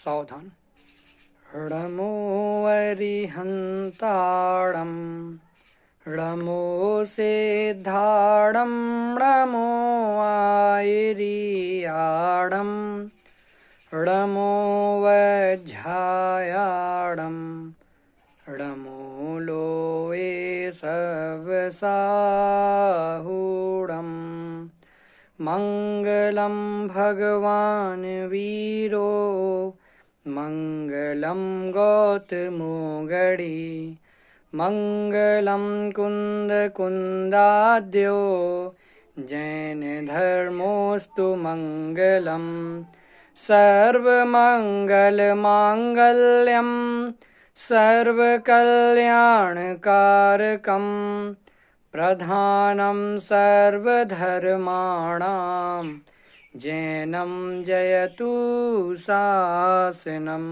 सावधान। णमो अरिहन्ताणं णमो सिद्धाणं णमो आयर्याणं णमो वज्झायाणं णमो लोये सवसाहूणं। मंगलं भगवान् वीरो मंगलं गौतमो गणी मंगलं कुन्दकुन्दाद्यो जैनधर्मोऽस्तु मंगलम्। सर्वमङ्गलमाङ्गल्यं सर्वकल्याणकारकं प्रधानं सर्वधर्माणां जैनं जयतु शासनं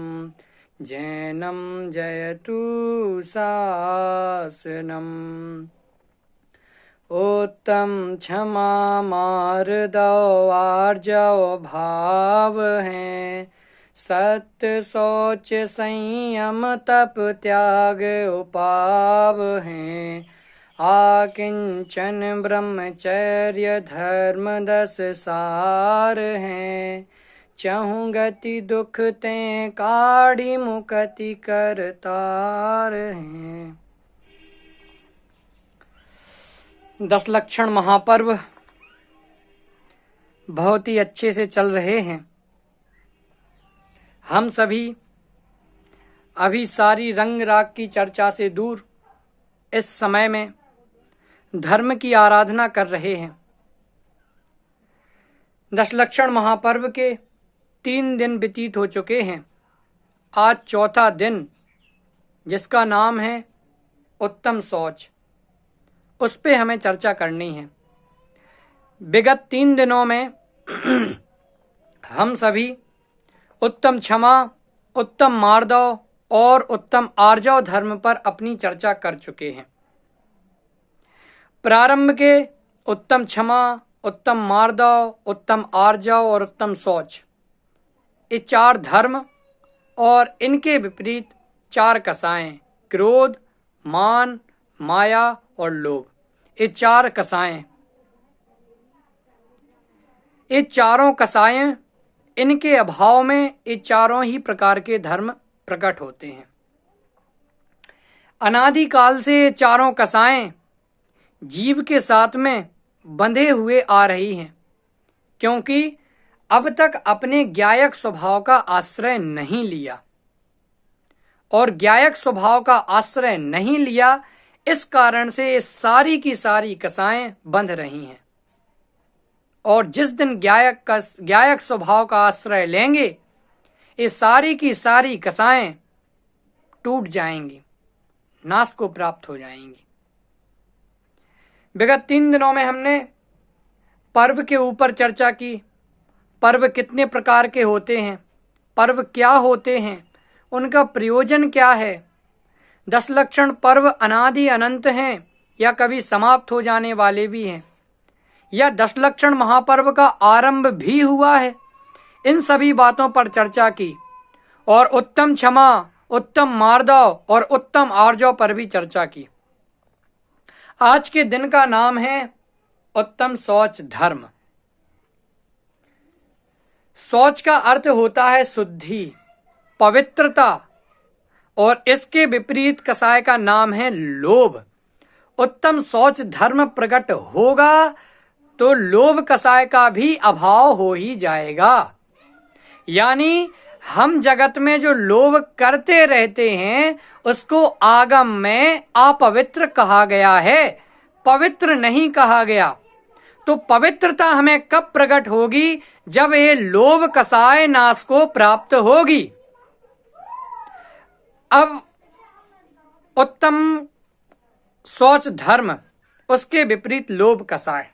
जैनं जयतु शासनम्। उत्तम क्षमा मार्दव आर्जव भाव हैं सत्य शौच संयम तप त्याग उपाव हैं। आकिंचन ब्रह्मचर्य धर्म 10 सार हैं। चहुँ गति दुख ते काढ़ी मुक्ति करतार हैं। 10 लक्षण महापर्व बहुत ही अच्छे से चल रहे हैं। हम सभी अभी सारी रंग राग की चर्चा से दूर इस समय में धर्म की आराधना कर रहे हैं। 10 लक्षण महापर्व के 3 दिन व्यतीत हो चुके हैं। आज चौथा दिन जिसका नाम है उत्तम शौच, उस पे हमें चर्चा करनी है। विगत 3 दिनों में हम सभी उत्तम क्षमा, उत्तम मार्दव और उत्तम आर्जव धर्म पर अपनी चर्चा कर चुके हैं। प्रारंभ के उत्तम क्षमा, उत्तम मार्दव, उत्तम आर्जव और उत्तम शौच, ये 4 धर्म और इनके विपरीत 4 कसाएं, क्रोध, मान, माया और लोभ, ये 4 कसाएं। ये चारों कसाएं, इनके अभाव में ये चारों ही प्रकार के धर्म प्रकट होते हैं। अनादिकाल से ये चारों कसाएं जीव के साथ में बंधे हुए आ रही हैं, क्योंकि अब तक अपने ज्ञायक स्वभाव का आश्रय नहीं लिया। और ज्ञायक स्वभाव का आश्रय नहीं लिया, इस कारण से ये सारी की सारी कसाएं बंध रही हैं। और जिस दिन ज्ञायक स्वभाव का आश्रय लेंगे, ये सारी की सारी कसाएं टूट जाएंगी, नाश को प्राप्त हो जाएंगी। विगत 3 दिनों में हमने पर्व के ऊपर चर्चा की। पर्व कितने प्रकार के होते हैं, पर्व क्या होते हैं, उनका प्रयोजन क्या है। 10 लक्षण पर्व अनादि अनंत हैं या कभी समाप्त हो जाने वाले भी हैं, या 10 लक्षण महापर्व का आरंभ भी हुआ है। इन सभी बातों पर चर्चा की और उत्तम क्षमा, उत्तम मार्दव और उत्तम आर्जव पर भी चर्चा की। आज के दिन का नाम है उत्तम शौच धर्म। शौच का अर्थ होता है शुद्धि, पवित्रता, और इसके विपरीत कसाय का नाम है लोभ। उत्तम शौच धर्म प्रकट होगा तो लोभ कसाय का भी अभाव हो ही जाएगा। यानी हम जगत में जो लोभ करते रहते हैं उसको आगम में अपवित्र कहा गया है, पवित्र नहीं कहा गया। तो पवित्रता हमें कब प्रकट होगी? जब ये लोभ कसाय नाश को प्राप्त होगी। अब उत्तम शौच धर्म, उसके विपरीत लोभ कसाय।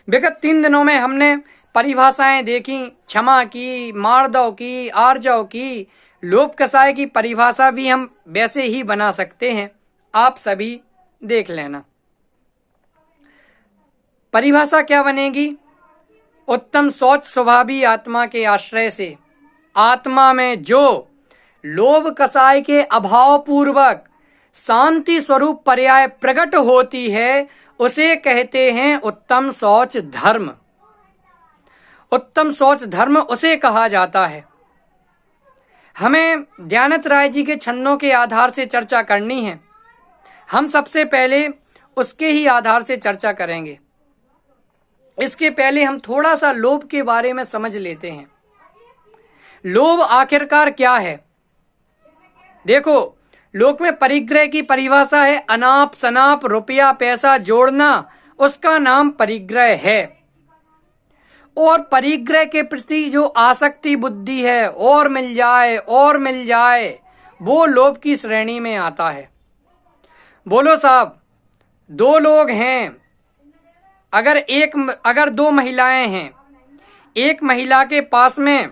विगत 3 दिनों में हमने परिभाषाएं देखी, क्षमा की, मार्दव की, आर्जव की, लोभ कसाय की परिभाषा भी हम वैसे ही बना सकते हैं, आप सभी देख लेना। परिभाषा क्या बनेगी? उत्तम शौच स्वभावी आत्मा के आश्रय से आत्मा में जो लोभ कसाय के अभाव पूर्वक शांति स्वरूप पर्याय प्रकट होती है, उसे कहते हैं उत्तम शौच धर्म। उत्तम शौच धर्म उसे कहा जाता है। हमें दयानंद राय जी के छंदों के आधार से चर्चा करनी है। हम सबसे पहले उसके ही आधार से चर्चा करेंगे। इसके पहले हम थोड़ा सा लोभ के बारे में समझ लेते हैं। लोभ आखिरकार क्या है? देखो, लोक में परिग्रह की परिभाषा है अनाप शनाप रुपया पैसा जोड़ना, उसका नाम परिग्रह है। और परिग्रह के प्रति जो आसक्ति बुद्धि है, और मिल जाए और मिल जाए, वो लोभ की श्रेणी में आता है। बोलो साहब, दो लोग हैं, अगर दो महिलाएं हैं, एक महिला के पास में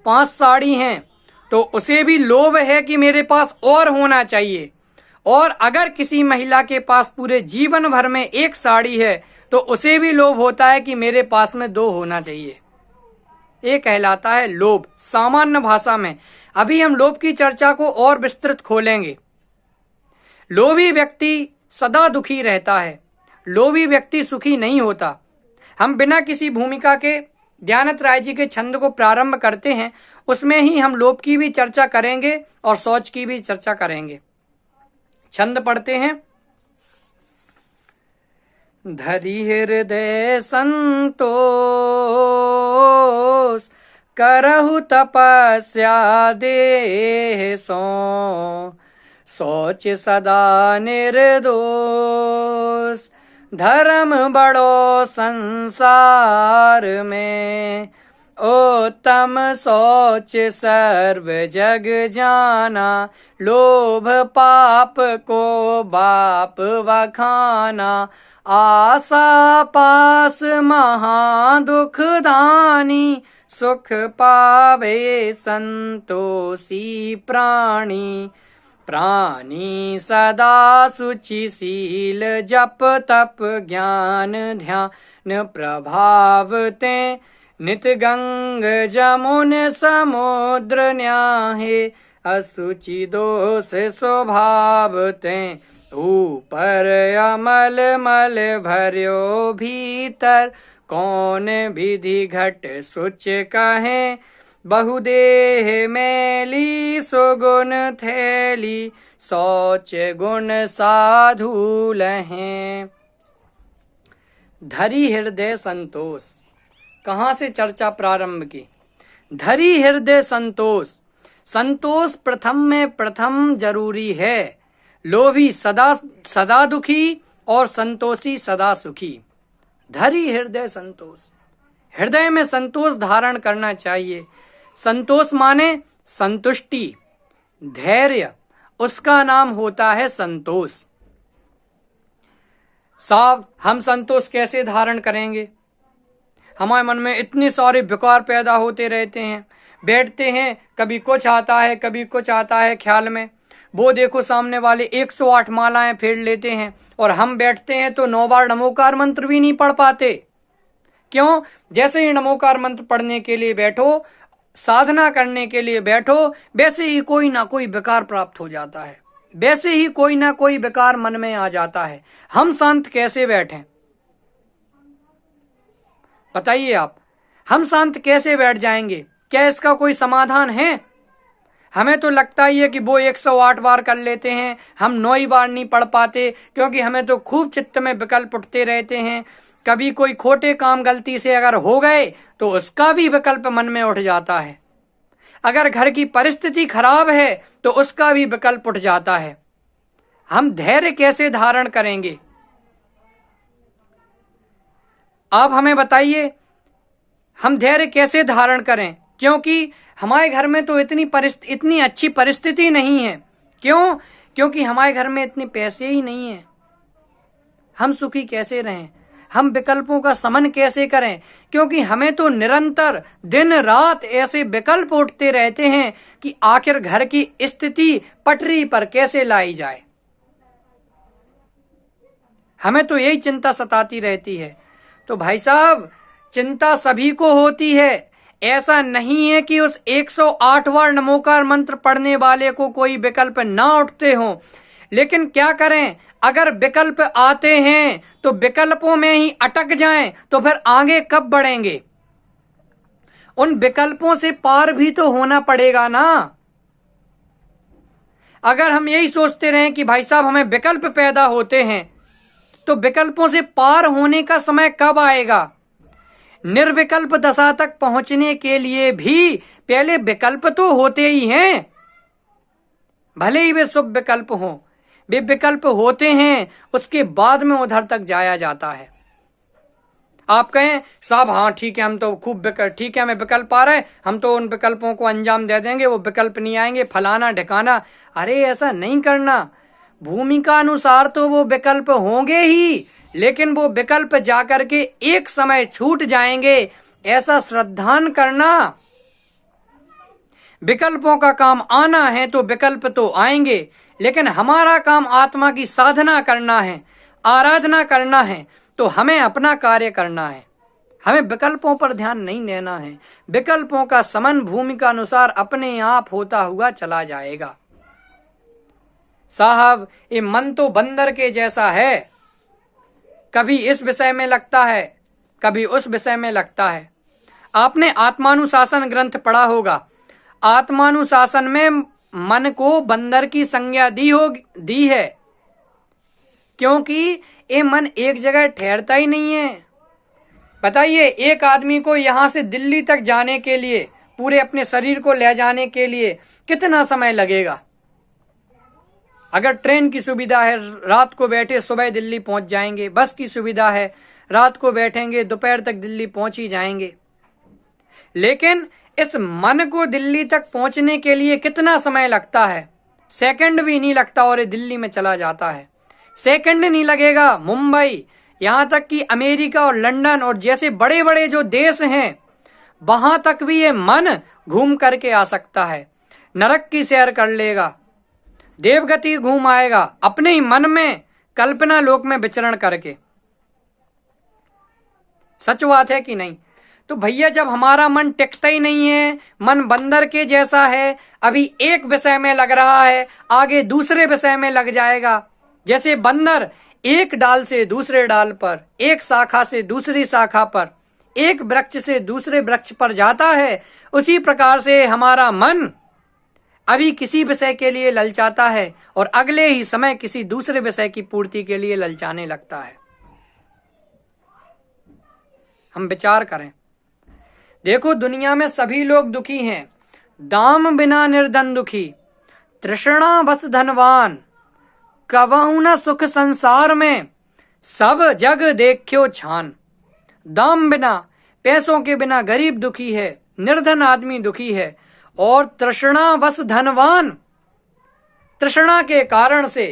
5 साड़ी हैं, तो उसे भी लोभ है कि मेरे पास और होना चाहिए। और अगर किसी महिला के पास पूरे जीवन भर में 1 साड़ी है, तो उसे भी लोभ होता है कि मेरे पास में 2 होना चाहिए। ये कहलाता है लोभ सामान्य भाषा में। अभी हम लोभ की चर्चा को और विस्तृत खोलेंगे। लोभी व्यक्ति सदा दुखी रहता है, लोभी व्यक्ति सुखी नहीं होता। हम बिना किसी भूमिका के दयानंद राय जी के छंद को प्रारंभ करते हैं। उसमें ही हम लोभ की भी चर्चा करेंगे और शौच की भी चर्चा करेंगे। छंद पढ़ते हैं। धरि हृदय संतोष, करहु तपस्या देह सो, शौच सदा निर्दोष, धर्म बड़ो संसार में, उत्तम शौच सर्व जग जाना, लोभ पाप को बाप बखाना, आशा पास महा दुख दानी, सुख पावे संतोषी प्राणी, प्राणी सदा शुचिशील जप तप ज्ञान ध्यान प्रभाव ते, नित गंग जमुन समुद्र न्याहे, असुचि दोष स्वभाव ते, ऊपर अमल मल भर्यो भीतर, कौन विधि घट सुच कहे, बहुदेह मैली सुगुण थैली, शौच गुण साधु लहें। धरि हृदय संतोष, कहाँ से चर्चा प्रारंभ की? धरि हृदय संतोष। संतोष प्रथम में प्रथम जरूरी है। लोभी सदा दुखी और संतोषी सदा सुखी। धरि हृदय संतोष, हृदय में संतोष धारण करना चाहिए। संतोष माने संतुष्टि, धैर्य, उसका नाम होता है संतोष। साहब, हम संतोष कैसे धारण करेंगे? हमारे मन में इतने सारे विकार पैदा होते रहते हैं, बैठते हैं, कभी कुछ आता है कभी कुछ आता है ख्याल में। वो देखो सामने वाले 108 मालाएं फेर लेते हैं और हम बैठते हैं तो 9 बार नमोकार मंत्र भी नहीं पढ़ पाते। क्यों? जैसे ही नमोकार मंत्र पढ़ने के लिए बैठो, साधना करने के लिए बैठो, वैसे ही कोई ना कोई विकार प्राप्त हो जाता है, वैसे ही कोई ना कोई विकार मन में आ जाता है। हम शांत कैसे बैठें? बताइए आप, हम शांत कैसे बैठ जाएंगे? क्या इसका कोई समाधान है? हमें तो लगता ही है कि वो 108 बार कर लेते हैं, हम 9 ही बार नहीं पढ़ पाते, क्योंकि हमें तो खूब चित्त में विकल्प उठते रहते हैं। कभी कोई खोटे काम गलती से अगर हो गए तो उसका भी विकल्प मन में उठ जाता है। अगर घर की परिस्थिति खराब है तो उसका भी विकल्प उठ जाता है। हम धैर्य कैसे धारण करेंगे? आप हमें बताइए, हम धैर्य कैसे धारण करें? क्योंकि हमारे घर में तो इतनी अच्छी परिस्थिति नहीं है। क्यों? क्योंकि हमारे घर में इतने पैसे ही नहीं है। हम सुखी कैसे रहें? हम विकल्पों का समन कैसे करें? क्योंकि हमें तो निरंतर दिन रात ऐसे विकल्प उठते रहते हैं कि आखिर घर की स्थिति पटरी पर कैसे लाई जाए। हमें तो यही चिंता सताती रहती है। तो भाई साहब, चिंता सभी को होती है, ऐसा नहीं है कि उस 108 बार नमोकार मंत्र पढ़ने वाले को कोई विकल्प ना उठते हो, लेकिन क्या करें, अगर विकल्प आते हैं तो विकल्पों में ही अटक जाएं तो फिर आगे कब बढ़ेंगे। उन विकल्पों से पार भी तो होना पड़ेगा ना। अगर हम यही सोचते रहें कि भाई साहब हमें विकल्प पैदा होते हैं, तो विकल्पों से पार होने का समय कब आएगा। निर्विकल्प दशा तक पहुंचने के लिए भी पहले विकल्प तो होते ही हैं, भले ही वे शुभ विकल्प हों, वे विकल्प होते हैं, उसके बाद में उधर तक जाया जाता है। आप कहें साहब हाँ ठीक है, हम तो खूब ठीक है, हमें विकल्प आ रहा है, हम तो उन विकल्पों को अंजाम दे देंगे, वो विकल्प नहीं आएंगे, फलाना ढिकाना। अरे ऐसा नहीं करना। भूमिका अनुसार तो वो विकल्प होंगे ही, लेकिन वो विकल्प जाकर के एक समय छूट जाएंगे, ऐसा श्रद्धान करना। विकल्पों का काम आना है तो विकल्प तो आएंगे, लेकिन हमारा काम आत्मा की साधना करना है, आराधना करना है, तो हमें अपना कार्य करना है। हमें विकल्पों पर ध्यान नहीं देना है। विकल्पों का समन भूमिका अनुसार अपने आप होता हुआ चला जाएगा। साहब ये मन तो बंदर के जैसा है, कभी इस विषय में लगता है, कभी उस विषय में लगता है। आपने आत्मानुशासन ग्रंथ पढ़ा होगा। आत्मानुशासन में मन को बंदर की संज्ञा दी है, क्योंकि ये मन एक जगह ठहरता ही नहीं है। बताइए, एक आदमी को यहां से दिल्ली तक जाने के लिए, पूरे अपने शरीर को ले जाने के लिए कितना समय लगेगा। अगर ट्रेन की सुविधा है, रात को बैठे सुबह दिल्ली पहुंच जाएंगे। बस की सुविधा है, रात को बैठेंगे दोपहर तक दिल्ली पहुंच ही जाएंगे। लेकिन इस मन को दिल्ली तक पहुंचने के लिए कितना समय लगता है। सेकंड भी नहीं लगता और ये दिल्ली में चला जाता है। सेकंड नहीं लगेगा। मुंबई, यहां तक कि अमेरिका और लंदन और जैसे बड़े बड़े जो देश हैं, वहां तक भी ये मन घूम करके आ सकता है। नरक की सैर कर लेगा, देवगति घूम आएगा, अपने ही मन में कल्पना लोक में विचरण करके। सच बात है कि नहीं। तो भैया जब हमारा मन टिकता ही नहीं है, मन बंदर के जैसा है, अभी एक विषय में लग रहा है, आगे दूसरे विषय में लग जाएगा। जैसे बंदर एक डाल से दूसरे डाल पर, एक शाखा से दूसरी शाखा पर, एक वृक्ष से दूसरे वृक्ष पर जाता है, उसी प्रकार से हमारा मन अभी किसी विषय के लिए ललचाता है और अगले ही समय किसी दूसरे विषय की पूर्ति के लिए ललचाने लगता है। हम विचार करें। देखो, दुनिया में सभी लोग दुखी हैं। दाम बिना निर्धन दुखी, तृष्णा बस धनवान, कवहु न सुख संसार में, सब जग देखियो छान। दाम बिना, पैसों के बिना गरीब दुखी है, निर्धन आदमी दुखी है, और तृष्णा बस धनवान, तृष्णा के कारण से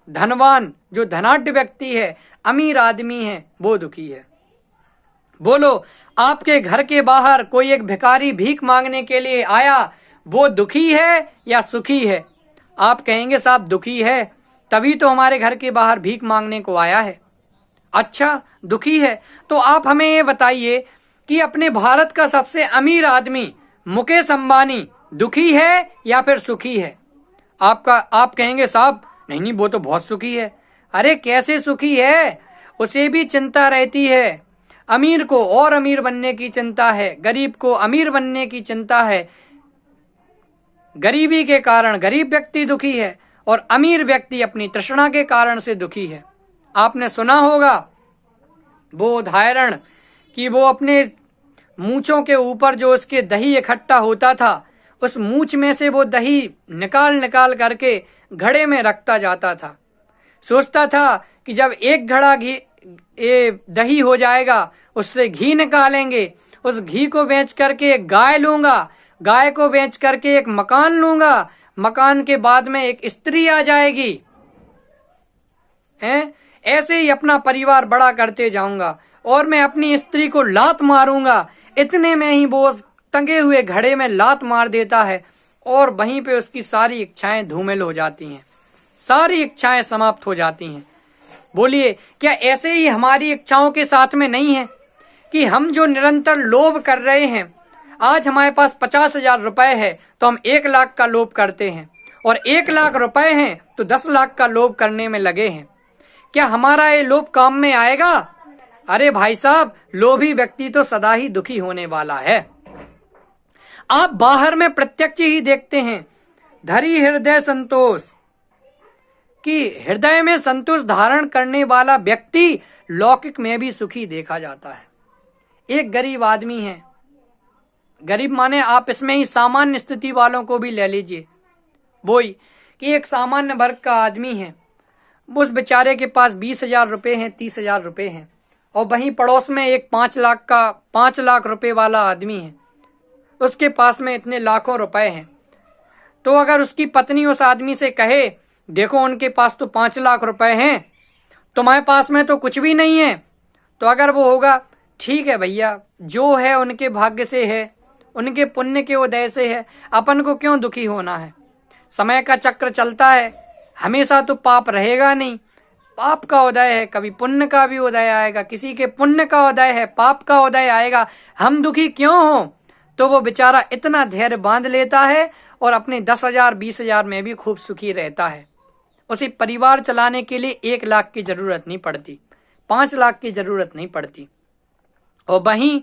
धनवान जो धनाढ्य व्यक्ति है, अमीर आदमी है, वो दुखी है। बोलो, आपके घर के बाहर कोई एक भिखारी भीख मांगने के लिए आया, वो दुखी है या सुखी है। आप कहेंगे साहब दुखी है, तभी तो हमारे घर के बाहर भीख मांगने को आया है। अच्छा, दुखी है तो आप हमें ये बताइए कि अपने भारत का सबसे अमीर आदमी मुकेश अंबानी दुखी है या फिर सुखी है। आप कहेंगे साहब नहीं वो तो बहुत सुखी है। अरे कैसे सुखी है, उसे भी चिंता रहती है। अमीर को और अमीर बनने की चिंता है, गरीब को अमीर बनने की चिंता है। गरीबी के कारण गरीब व्यक्ति दुखी है और अमीर व्यक्ति अपनी तृष्णा के कारण से दुखी है। आपने सुना होगा वो उदाहरण कि वो अपने मूंछों के ऊपर जो उसके दही इकट्ठा होता था, उस मूंछ में से वो दही निकाल निकाल करके घड़े में रखता जाता था। सोचता था कि जब एक घड़ा दही हो जाएगा, उससे घी निकालेंगे, उस घी को बेच करके एक गाय लूंगा, गाय को बेच करके एक मकान लूंगा, मकान के बाद में एक स्त्री आ जाएगी, ऐसे ही अपना परिवार बड़ा करते जाऊंगा और मैं अपनी स्त्री को लात मारूंगा। इतने में ही वो टंगे हुए घड़े में लात मार देता है और वहीं पे उसकी सारी इच्छाएं धूमिल हो जाती हैं, सारी इच्छाएं समाप्त हो जाती हैं। बोलिए, क्या ऐसे ही हमारी इच्छाओं के साथ में नहीं है कि हम जो निरंतर लोभ कर रहे हैं, आज हमारे पास 50,000 रुपए है तो हम 1 लाख का लोभ करते हैं, और 1 लाख रुपए हैं तो 10 लाख का लोभ करने में लगे हैं। क्या हमारा ये लोभ काम में आएगा? अरे भाई साहब, लोभी व्यक्ति तो सदा ही दुखी होने वाला है। आप बाहर में प्रत्यक्ष ही देखते हैं, धरी हृदय संतोष, कि हृदय में संतोष धारण करने वाला व्यक्ति लौकिक में भी सुखी देखा जाता है। एक गरीब आदमी है, गरीब माने आप इसमें ही सामान्य स्थिति वालों को भी ले लीजिए, वही कि एक सामान्य वर्ग का आदमी है, उस बेचारे के पास 20,000 रुपए हैं, 30,000 रुपए हैं, और वहीं पड़ोस में एक 5 लाख रुपए वाला आदमी है, उसके पास में इतने लाखों रुपए हैं। तो अगर उसकी पत्नी उस आदमी से कहे, देखो उनके पास तो 5 लाख रुपए हैं, तुम्हारे पास में तो कुछ भी नहीं है, तो अगर वो होगा, ठीक है भैया, जो है उनके भाग्य से है, उनके पुण्य के उदय से है, अपन को क्यों दुखी होना है। समय का चक्र चलता है, हमेशा तो पाप रहेगा नहीं, पाप का उदय है, कभी पुण्य का भी उदय आएगा, किसी के पुण्य का उदय है, पाप का उदय आएगा, हम दुखी क्यों हो। तो वो बेचारा इतना धैर्य बांध लेता है और अपने 10,000 20,000 में भी खूब सुखी रहता है। उसे परिवार चलाने के लिए 1 लाख की जरूरत नहीं पड़ती, 5 लाख की जरूरत नहीं पड़ती। और वहीं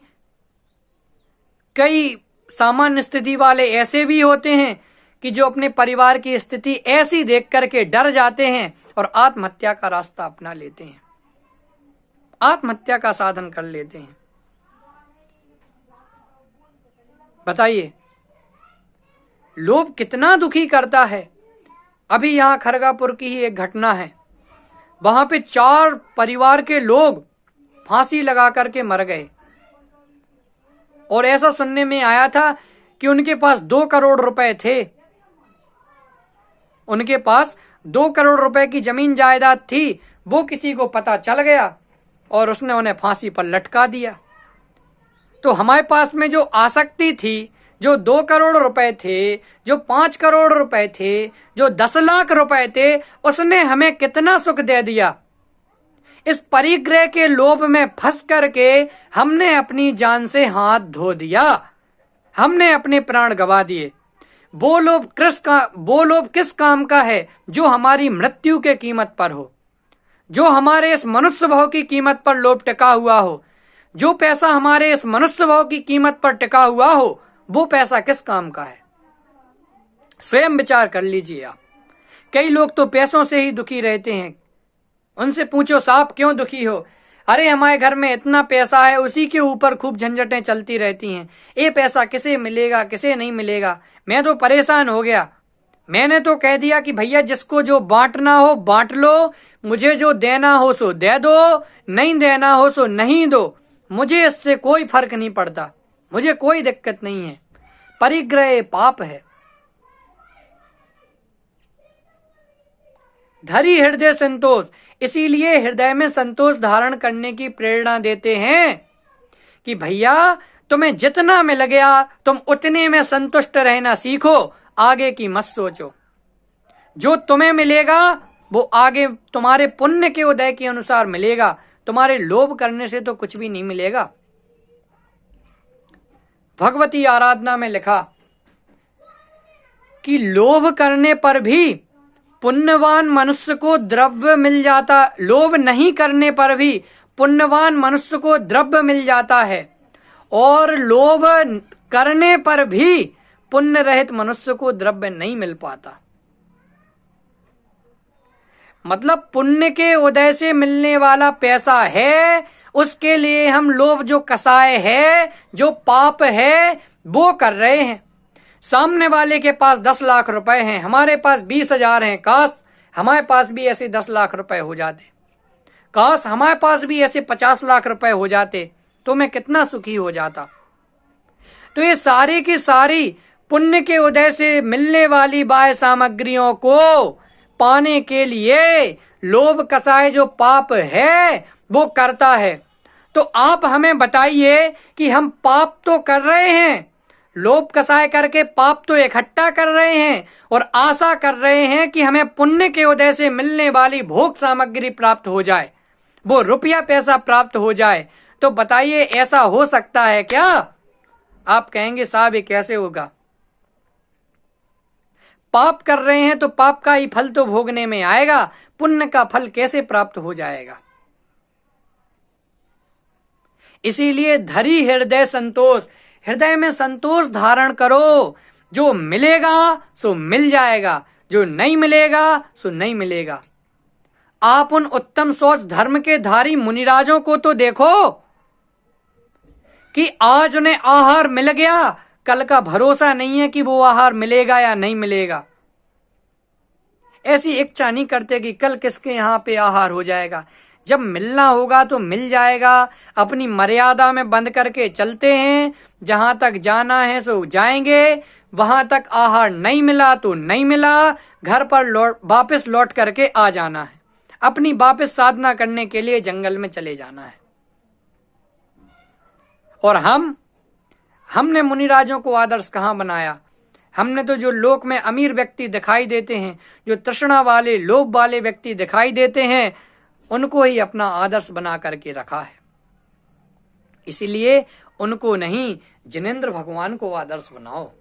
कई सामान्य स्थिति वाले ऐसे भी होते हैं कि जो अपने परिवार की स्थिति ऐसी देख करके डर जाते हैं और आत्महत्या का रास्ता अपना लेते हैं, आत्महत्या का साधन कर लेते हैं। बताइए, लोभ कितना दुखी करता है। अभी यहां खरगापुर की ही एक घटना है, वहां पे 4 परिवार के लोग फांसी लगा करके मर गए, और ऐसा सुनने में आया था कि उनके पास 2 करोड़ रुपए थे, उनके पास 2 करोड़ रुपए की जमीन जायदाद थी, वो किसी को पता चल गया और उसने उन्हें फांसी पर लटका दिया। तो हमारे पास में जो आसक्ति थी, जो 2 करोड़ रुपए थे, जो 5 करोड़ रुपए थे, जो 10 लाख रुपए थे, उसने हमें कितना सुख दे दिया। इस परिग्रह के लोभ में फंस करके हमने अपनी जान से हाथ धो दिया, हमने अपने प्राण गंवा दिए। वो लोभ किस काम का है जो हमारी मृत्यु के कीमत पर हो, जो हमारे इस मनुष्य भाव की कीमत पर लोभ टिका हुआ हो, जो पैसा हमारे इस मनुष्य भाव की कीमत पर टिका हुआ हो, वो पैसा किस काम का है। स्वयं विचार कर लीजिए आप। कई लोग तो पैसों से ही दुखी रहते हैं, उनसे पूछो साहब क्यों दुखी हो, अरे हमारे घर में इतना पैसा है, उसी के ऊपर खूब झंझटें चलती रहती हैं, ये पैसा किसे मिलेगा किसे नहीं मिलेगा, मैं तो परेशान हो गया। मैंने तो कह दिया कि भैया जिसको जो बांटना हो बांट लो, मुझे जो देना हो सो दे दो, नहीं देना हो सो नहीं दो, मुझे इससे कोई फर्क नहीं पड़ता, मुझे कोई दिक्कत नहीं है। परिग्रह पाप है। धरी हृदय संतोष, इसीलिए हृदय में संतोष धारण करने की प्रेरणा देते हैं कि भैया तुम्हें जितना मिल गया तुम उतने में संतुष्ट रहना सीखो, आगे की मत सोचो। जो तुम्हें मिलेगा वो आगे तुम्हारे पुण्य के उदय के अनुसार मिलेगा, तुम्हारे लोभ करने से तो कुछ भी नहीं मिलेगा। भगवती आराधना में लिखा कि लोभ करने पर भी पुण्यवान मनुष्य को द्रव्य मिल जाता, लोभ नहीं करने पर भी पुण्यवान मनुष्य को द्रव्य मिल जाता है, और लोभ करने पर भी पुण्य रहित मनुष्य को द्रव्य नहीं मिल पाता। मतलब पुण्य के उदय से मिलने वाला पैसा है, उसके लिए हम लोभ जो कसाय है, जो पाप है, वो कर रहे हैं। सामने वाले के पास 10 लाख रुपए हैं, हमारे पास 20,000 हैं, काश हमारे पास भी ऐसे 10 लाख रुपए हो जाते, काश हमारे पास भी ऐसे 50 लाख रुपए हो जाते, तो मैं कितना सुखी हो जाता। तो ये सारी की सारी पुण्य के उदय से मिलने वाली बाह्य सामग्रियों को पाने के लिए लोभ कसाय जो पाप है वो करता है। तो आप हमें बताइए कि हम पाप तो कर रहे हैं, लोभ कसाय करके पाप तो इकट्ठा कर रहे हैं, और आशा कर रहे हैं कि हमें पुण्य के उदय से मिलने वाली भोग सामग्री प्राप्त हो जाए, वो रुपया पैसा प्राप्त हो जाए, तो बताइए ऐसा हो सकता है क्या? आप कहेंगे साहब ये कैसे होगा? पाप कर रहे हैं तो पाप का ही फल तो भोगने में आएगा, पुण्य का फल कैसे प्राप्त हो जाएगा? इसीलिए धरी हृदय संतोष, हृदय में संतोष धारण करो। जो मिलेगा सो मिल जाएगा, जो नहीं मिलेगा सो नहीं मिलेगा। आप उन उत्तम सोच धर्म के धारी मुनिराजों को तो देखो कि आज उन्हें आहार मिल गया, कल का भरोसा नहीं है कि वो आहार मिलेगा या नहीं मिलेगा। ऐसी इच्छा नहीं करते कि कल किसके यहां पे आहार हो जाएगा। जब मिलना होगा तो मिल जाएगा। अपनी मर्यादा में बंद करके चलते हैं, जहां तक जाना है सो जाएंगे, वहां तक आहार नहीं मिला तो नहीं मिला, घर पर वापस लौट करके आ जाना है। अपनी वापस साधना करने के लिए जंगल में चले जाना है। और हमने मुनिराजों को आदर्श कहां बनाया? हमने तो जो लोक में अमीर व्यक्ति दिखाई देते हैं, जो तृष्णा वाले लोभ वाले व्यक्ति दिखाई देते हैं, उनको ही अपना आदर्श बना करके रखा है। इसीलिए उनको नहीं, जिनेंद्र भगवान को आदर्श बनाओ।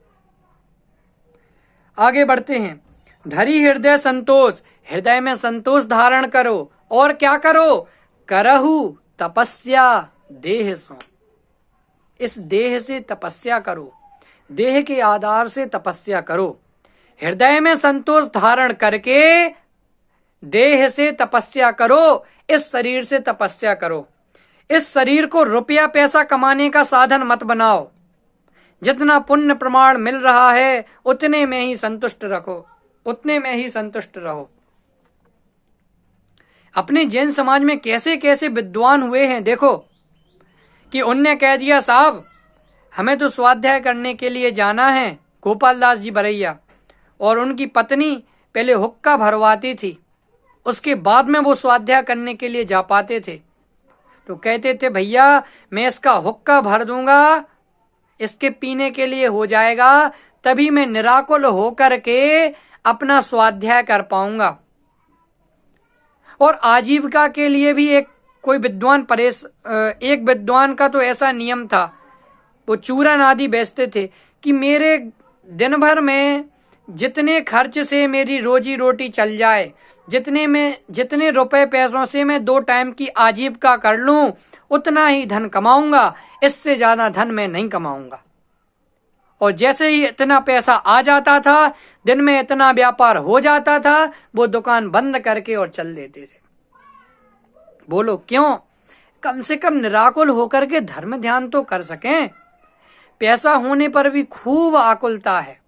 आगे बढ़ते हैं। धरी हृदय संतोष, हृदय में संतोष धारण करो। और क्या करो? करहु तपस्या देह सो, इस देह से तपस्या करो, देह के आधार से तपस्या करो। हृदय में संतोष धारण करके देह से तपस्या करो, इस शरीर से तपस्या करो। इस शरीर को रुपया पैसा कमाने का साधन मत बनाओ। जितना पुण्य प्रमाण मिल रहा है उतने में ही संतुष्ट रखो, उतने में ही संतुष्ट रहो। अपने जैन समाज में कैसे कैसे विद्वान हुए हैं देखो, कि उनने कह दिया साहब हमें तो स्वाध्याय करने के लिए जाना है। गोपाल दास जी बरैया और उनकी पत्नी पहले हुक्का भरवाती थी, उसके बाद में वो स्वाध्याय करने के लिए जा पाते थे। तो कहते थे भैया मैं इसका हुक्का भर दूंगा, इसके पीने के लिए हो जाएगा, तभी मैं निराकुल होकर के अपना स्वाध्याय कर पाऊंगा। और आजीविका के लिए भी एक विद्वान का तो ऐसा नियम था, वो चूरन आदि बेचते थे कि मेरे दिन भर में जितने खर्च से मेरी रोजी रोटी चल जाए, जितने रुपए पैसों से मैं 2 टाइम की आजीविका कर लूं, उतना ही धन कमाऊंगा, इससे ज्यादा धन मैं नहीं कमाऊंगा। और जैसे ही इतना पैसा आ जाता था, दिन में इतना व्यापार हो जाता था, वो दुकान बंद करके और चल देते थे। बोलो क्यों? कम से कम निराकुल होकर के धर्म ध्यान तो कर सकें। पैसा होने पर भी खूब आकुलता है।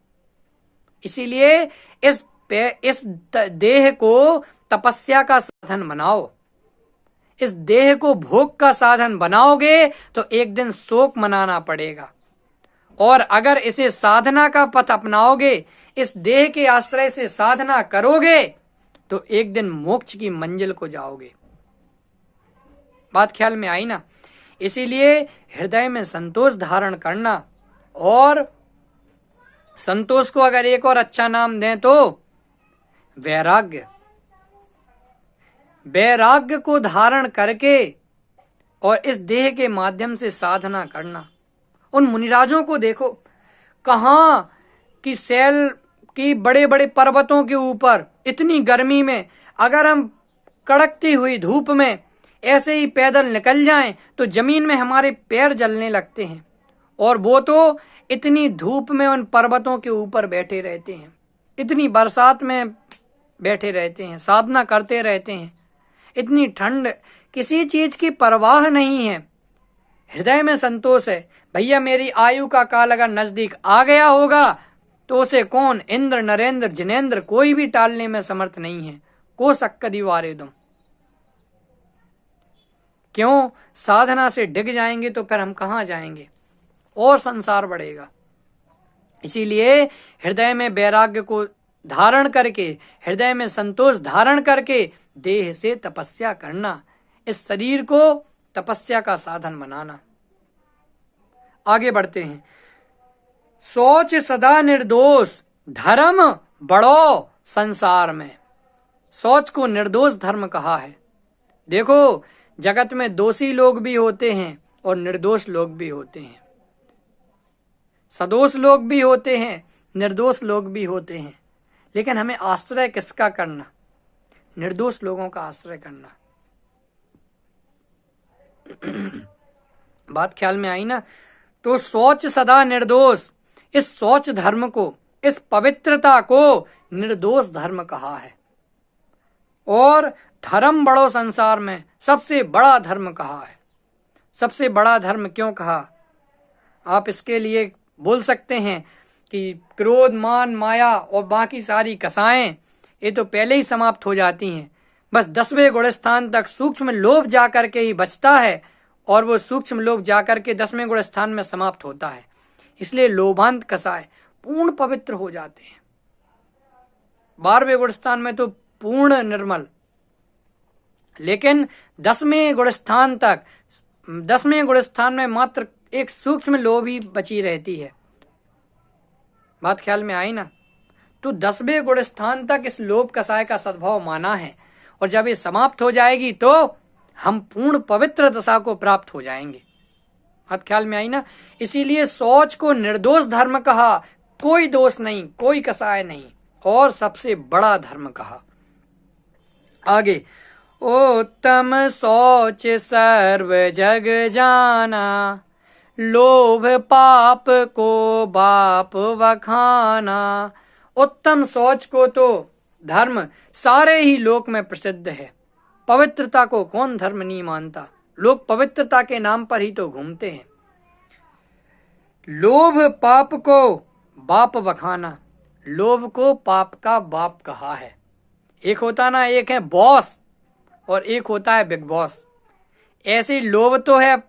इसीलिए इस देह को तपस्या का साधन बनाओ। इस देह को भोग का साधन बनाओगे तो एक दिन शोक मनाना पड़ेगा। और अगर इसे साधना का पथ अपनाओगे, इस देह के आश्रय से साधना करोगे, तो एक दिन मोक्ष की मंजिल को जाओगे। बात ख्याल में आई ना? इसीलिए हृदय में संतोष धारण करना, और संतोष को अगर एक और अच्छा नाम दें तो वैराग्य। वैराग्य को धारण करके और इस देह के माध्यम से साधना करना। उन मुनिराजों को देखो, कहां की सैल की बड़े बड़े पर्वतों के ऊपर इतनी गर्मी में अगर हम कड़कती हुई धूप में ऐसे ही पैदल निकल जाएं तो जमीन में हमारे पैर जलने लगते हैं। और वो तो इतनी धूप में उन पर्वतों के ऊपर बैठे रहते हैं, इतनी बरसात में बैठे रहते हैं, साधना करते रहते हैं। इतनी ठंड, किसी चीज की परवाह नहीं है। हृदय में संतोष है। भैया मेरी आयु का काल अगर नजदीक आ गया होगा तो उसे कौन, इंद्र नरेंद्र जिनेंद्र, कोई भी टालने में समर्थ नहीं है। को सक्कदी वारे दो। क्यों? साधना से डिग जाएंगे तो फिर हम कहां जाएंगे? और संसार बढ़ेगा। इसीलिए हृदय में वैराग्य को धारण करके, हृदय में संतोष धारण करके देह से तपस्या करना, इस शरीर को तपस्या का साधन बनाना। आगे बढ़ते हैं। सोच सदा निर्दोष, धर्म बढ़ो संसार में। सोच को निर्दोष धर्म कहा है। देखो जगत में दोषी लोग भी होते हैं, और निर्दोष लोग भी होते हैं, सदोष लोग भी होते हैं, निर्दोष लोग भी होते हैं। लेकिन हमें आश्रय किसका करना? निर्दोष लोगों का आश्रय करना। बात ख्याल में आई ना? तो शौच सदा निर्दोष, इस शौच धर्म को, इस पवित्रता को निर्दोष धर्म कहा है। और धर्म बड़ो संसार में सबसे बड़ा धर्म कहा है। सबसे बड़ा धर्म क्यों कहा? आप इसके लिए बोल सकते हैं कि क्रोध, मान, माया और बाकी सारी कसाएं ये तो पहले ही समाप्त हो जाती हैं। बस 10वें गुण स्थान तक सूक्ष्म लोभ जाकर के ही बचता है, और वो सूक्ष्म लोभ जाकर के 10वें गुण स्थान में समाप्त होता है। इसलिए लोभांत कसाय पूर्ण पवित्र हो जाते हैं। 12वें गुण स्थान में तो पूर्ण निर्मल, लेकिन 10वें गुण स्थान तक, 10वें गुण स्थान में मात्र एक सूक्ष्म लोभ ही बची रहती है। बात ख्याल में आई ना? तो 10वें गुण स्थान तक इस लोभ कसाय का सद्भाव माना है, और जब ये समाप्त हो जाएगी तो हम पूर्ण पवित्र दशा को प्राप्त हो जाएंगे। बात ख्याल में आई ना? इसीलिए शौच को निर्दोष धर्म कहा, कोई दोष नहीं, कोई कसाय नहीं, और सबसे बड़ा धर्म कहा। आगे, उत्तम शौच सर्व जग जाना, लोभ पाप को बाप वखाना। उत्तम शौच को तो धर्म सारे ही लोक में प्रसिद्ध है। पवित्रता को कौन धर्म नहीं मानता? लोग पवित्रता के नाम पर ही तो घूमते हैं। लोभ पाप को बाप वखाना, लोभ को पाप का बाप कहा है। एक होता ना, एक है बॉस और एक होता है बिग बॉस। ऐसे लोभ तो है,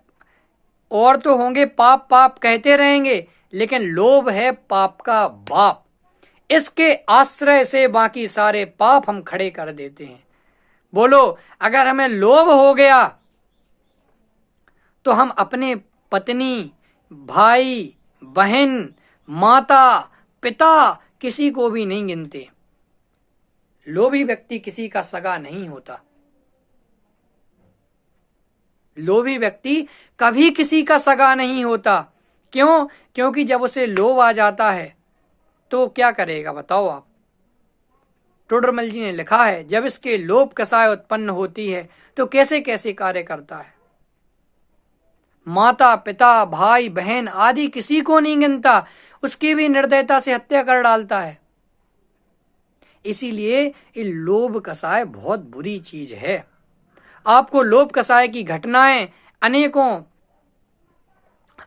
और तो होंगे पाप पाप कहते रहेंगे, लेकिन लोभ है पाप का बाप। इसके आश्रय से बाकी सारे पाप हम खड़े कर देते हैं। बोलो, अगर हमें लोभ हो गया तो हम अपने पत्नी, भाई, बहन, माता, पिता किसी को भी नहीं गिनते। लोभी व्यक्ति किसी का सगा नहीं होता। लोभी व्यक्ति कभी किसी का सगा नहीं होता। क्यों? क्योंकि जब उसे लोभ आ जाता है तो क्या करेगा बताओ आप? टोडरमल जी ने लिखा है, जब इसके लोभ कसाय उत्पन्न होती है तो कैसे कैसे कार्य करता है। माता, पिता, भाई, बहन आदि किसी को नहीं गिनता, उसकी भी निर्दयता से हत्या कर डालता है। इसीलिए ये लोभ कसाय बहुत बुरी चीज है। आपको लोभ कसाय की घटनाएं अनेकों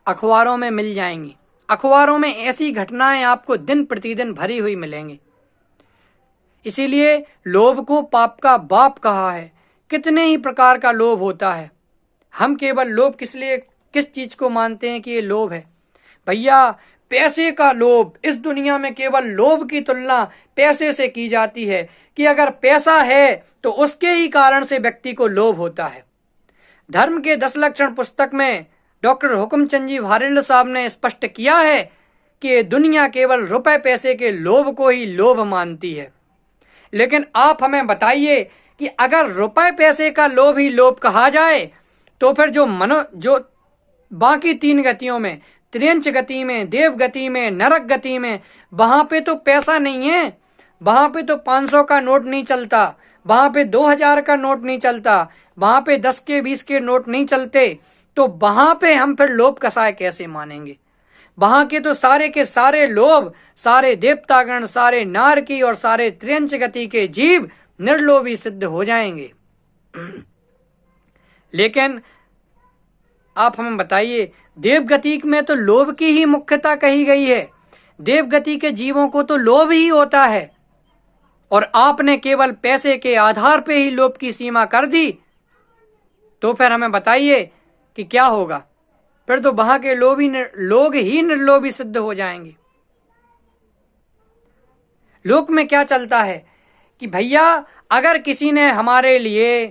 अखबारों में मिल जाएंगी। अखबारों में ऐसी घटनाएं आपको दिन प्रतिदिन भरी हुई मिलेंगी। इसीलिए लोभ को पाप का बाप कहा है। कितने ही प्रकार का लोभ होता है। हम केवल लोभ किस चीज को मानते हैं कि ये लोभ है? भैया, पैसे का लोभ। इस दुनिया में केवल लोभ की तुलना पैसे से की जाती है कि अगर पैसा है तो उसके ही कारण से व्यक्ति को लोभ होता है। धर्म के 10 लक्षण पुस्तक में डॉक्टर हुकुमचंद जी भारेल साहब ने स्पष्ट किया है कि दुनिया केवल रुपए पैसे के लोभ को ही लोभ मानती है। लेकिन आप हमें बताइए कि अगर रुपए पैसे का लोभ ही लोभ कहा जाए तो फिर जो बाकी 3 गतियों में, त्रियंच गति में, देव गति में, नरक गति में, वहां पे तो पैसा नहीं है। वहां पे तो 500 का नोट नहीं चलता, वहां पे 2000 का नोट नहीं चलता, वहां पे 10 के 20 के नोट नहीं चलते। तो वहां पे हम फिर लोभ कसाय कैसे मानेंगे? वहां के तो सारे के सारे लोभ, सारे देवतागण, सारे नारकी और सारे त्रियंच गति के जीव निर्लोभी सिद्ध हो जाएंगे। लेकिन आप हमें बताइए, देवगति में तो लोभ की ही मुख्यता कही गई है। देवगति के जीवों को तो लोभ ही होता है, और आपने केवल पैसे के आधार पे ही लोभ की सीमा कर दी। तो फिर हमें बताइए कि क्या होगा? फिर तो वहां के लोग ही निर्लोभी सिद्ध हो जाएंगे। लोक में क्या चलता है कि भैया, अगर किसी ने हमारे लिए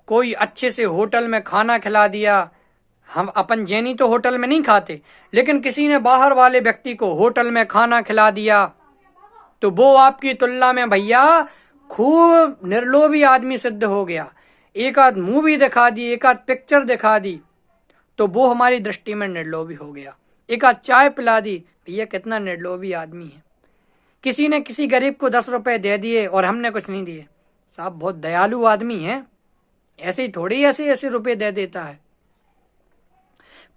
कोई अच्छे से होटल में खाना खिला दिया, हम अपन जैनी तो होटल में नहीं खाते, लेकिन किसी ने बाहर वाले व्यक्ति को होटल में खाना खिला दिया, तो वो आपकी तुलना में भैया खूब निर्लोभी आदमी सिद्ध हो गया। एक आध मूवी दिखा दी, एक आध पिक्चर दिखा दी, तो वो हमारी दृष्टि में निर्लोभी हो गया। एक आध चाय पिला दी, भैया कितना निर्लोभी आदमी है। किसी ने किसी गरीब को 10 रुपए दे दिए और हमने कुछ नहीं दिए, साहब बहुत दयालु आदमी है, ऐसे ही थोड़ी ऐसे ऐसे रुपए दे देता है।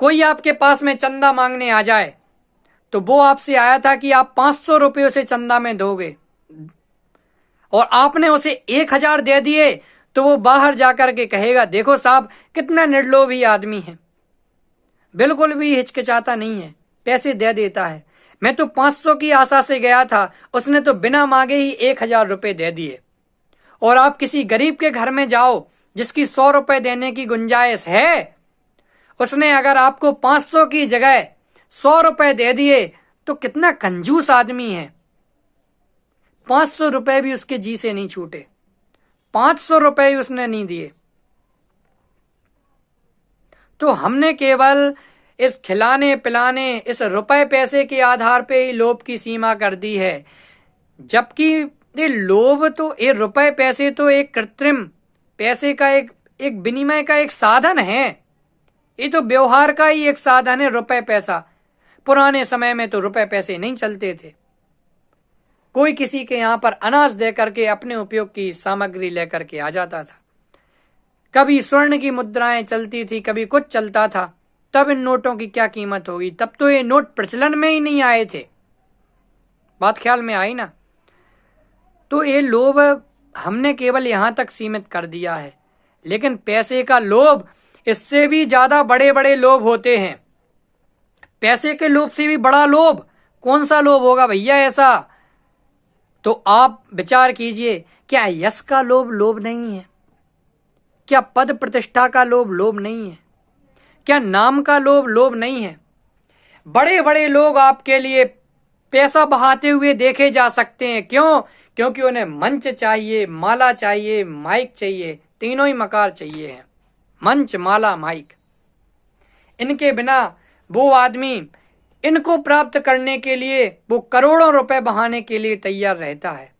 कोई आपके पास में चंदा मांगने आ जाए तो वो आपसे आया था कि आप 500 रुपये उसे चंदा में दोगे और आपने उसे 1000 दे दिए, तो वो बाहर जाकर के कहेगा देखो साहब कितना निर्लोभी आदमी है, बिल्कुल भी हिचकिचाता नहीं है, पैसे दे देता है। मैं तो 500 की आशा से गया था, उसने तो बिना मांगे ही 1000 रुपये दे दिए। और आप किसी गरीब के घर में जाओ जिसकी 100 रुपए देने की गुंजाइश है, उसने अगर आपको 500 की जगह 100 रुपए दे दिए तो कितना कंजूस आदमी है। 500 रुपए भी उसके जी से नहीं छूटे, 500 रुपए ही उसने नहीं दिए। तो हमने केवल इस खिलाने पिलाने, इस रुपए पैसे के आधार पे ही लोभ की सीमा कर दी है, जबकि ये लोभ तो, ये रुपए पैसे तो एक कृत्रिम पैसे का एक विनिमय का एक साधन है। ये तो व्यवहार का ही एक साधन है रुपए पैसा। पुराने समय में तो रुपए पैसे नहीं चलते थे, कोई किसी के यहां पर अनाज दे करके अपने उपयोग की सामग्री लेकर के आ जाता था। कभी स्वर्ण की मुद्राएं चलती थी, कभी कुछ चलता था, तब इन नोटों की क्या कीमत होगी। तब तो ये नोट प्रचलन में ही नहीं आए थे, बात ख्याल में आई ना। तो ये लोभ हमने केवल यहां तक सीमित कर दिया है, लेकिन पैसे का लोभ, इससे भी ज्यादा बड़े बड़े लोभ होते हैं। पैसे के लोभ से भी बड़ा लोभ कौन सा लोभ होगा भैया ऐसा? तो आप विचार कीजिए, क्या यश का लोभ लोभ नहीं है? क्या पद प्रतिष्ठा का लोभ लोभ नहीं है? क्या नाम का लोभ लोभ नहीं है? बड़े बड़े लोग आपके लिए पैसा बहाते हुए देखे जा सकते हैं। क्यों? क्योंकि उन्हें मंच चाहिए, माला चाहिए, माइक चाहिए, तीनों ही मकार चाहिए हैं, मंच, माला, माइक। इनके बिना वो आदमी इनको प्राप्त करने के लिए वो करोड़ों रुपए बहाने के लिए तैयार रहता है।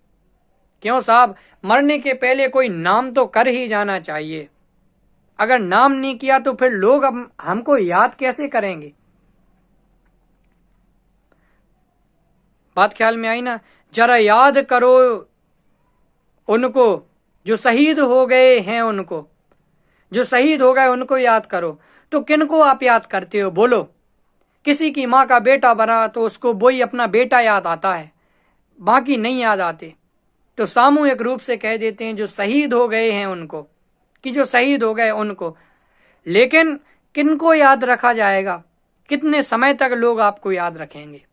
क्यों साहब? मरने के पहले कोई नाम तो कर ही जाना चाहिए। अगर नाम नहीं किया तो फिर लोग हमको याद कैसे करेंगे? बात ख्याल में आई ना? जरा याद करो उनको जो शहीद हो गए हैं, उनको जो शहीद हो गए उनको याद करो। तो किनको आप याद करते हो बोलो? किसी की माँ का बेटा बना तो उसको वही अपना बेटा याद आता है, बाकी नहीं याद आते। तो सामूहिक रूप से कह देते हैं जो शहीद हो गए हैं उनको, कि जो शहीद हो गए उनको। लेकिन किनको याद रखा जाएगा? कितने समय तक लोग आपको याद रखेंगे?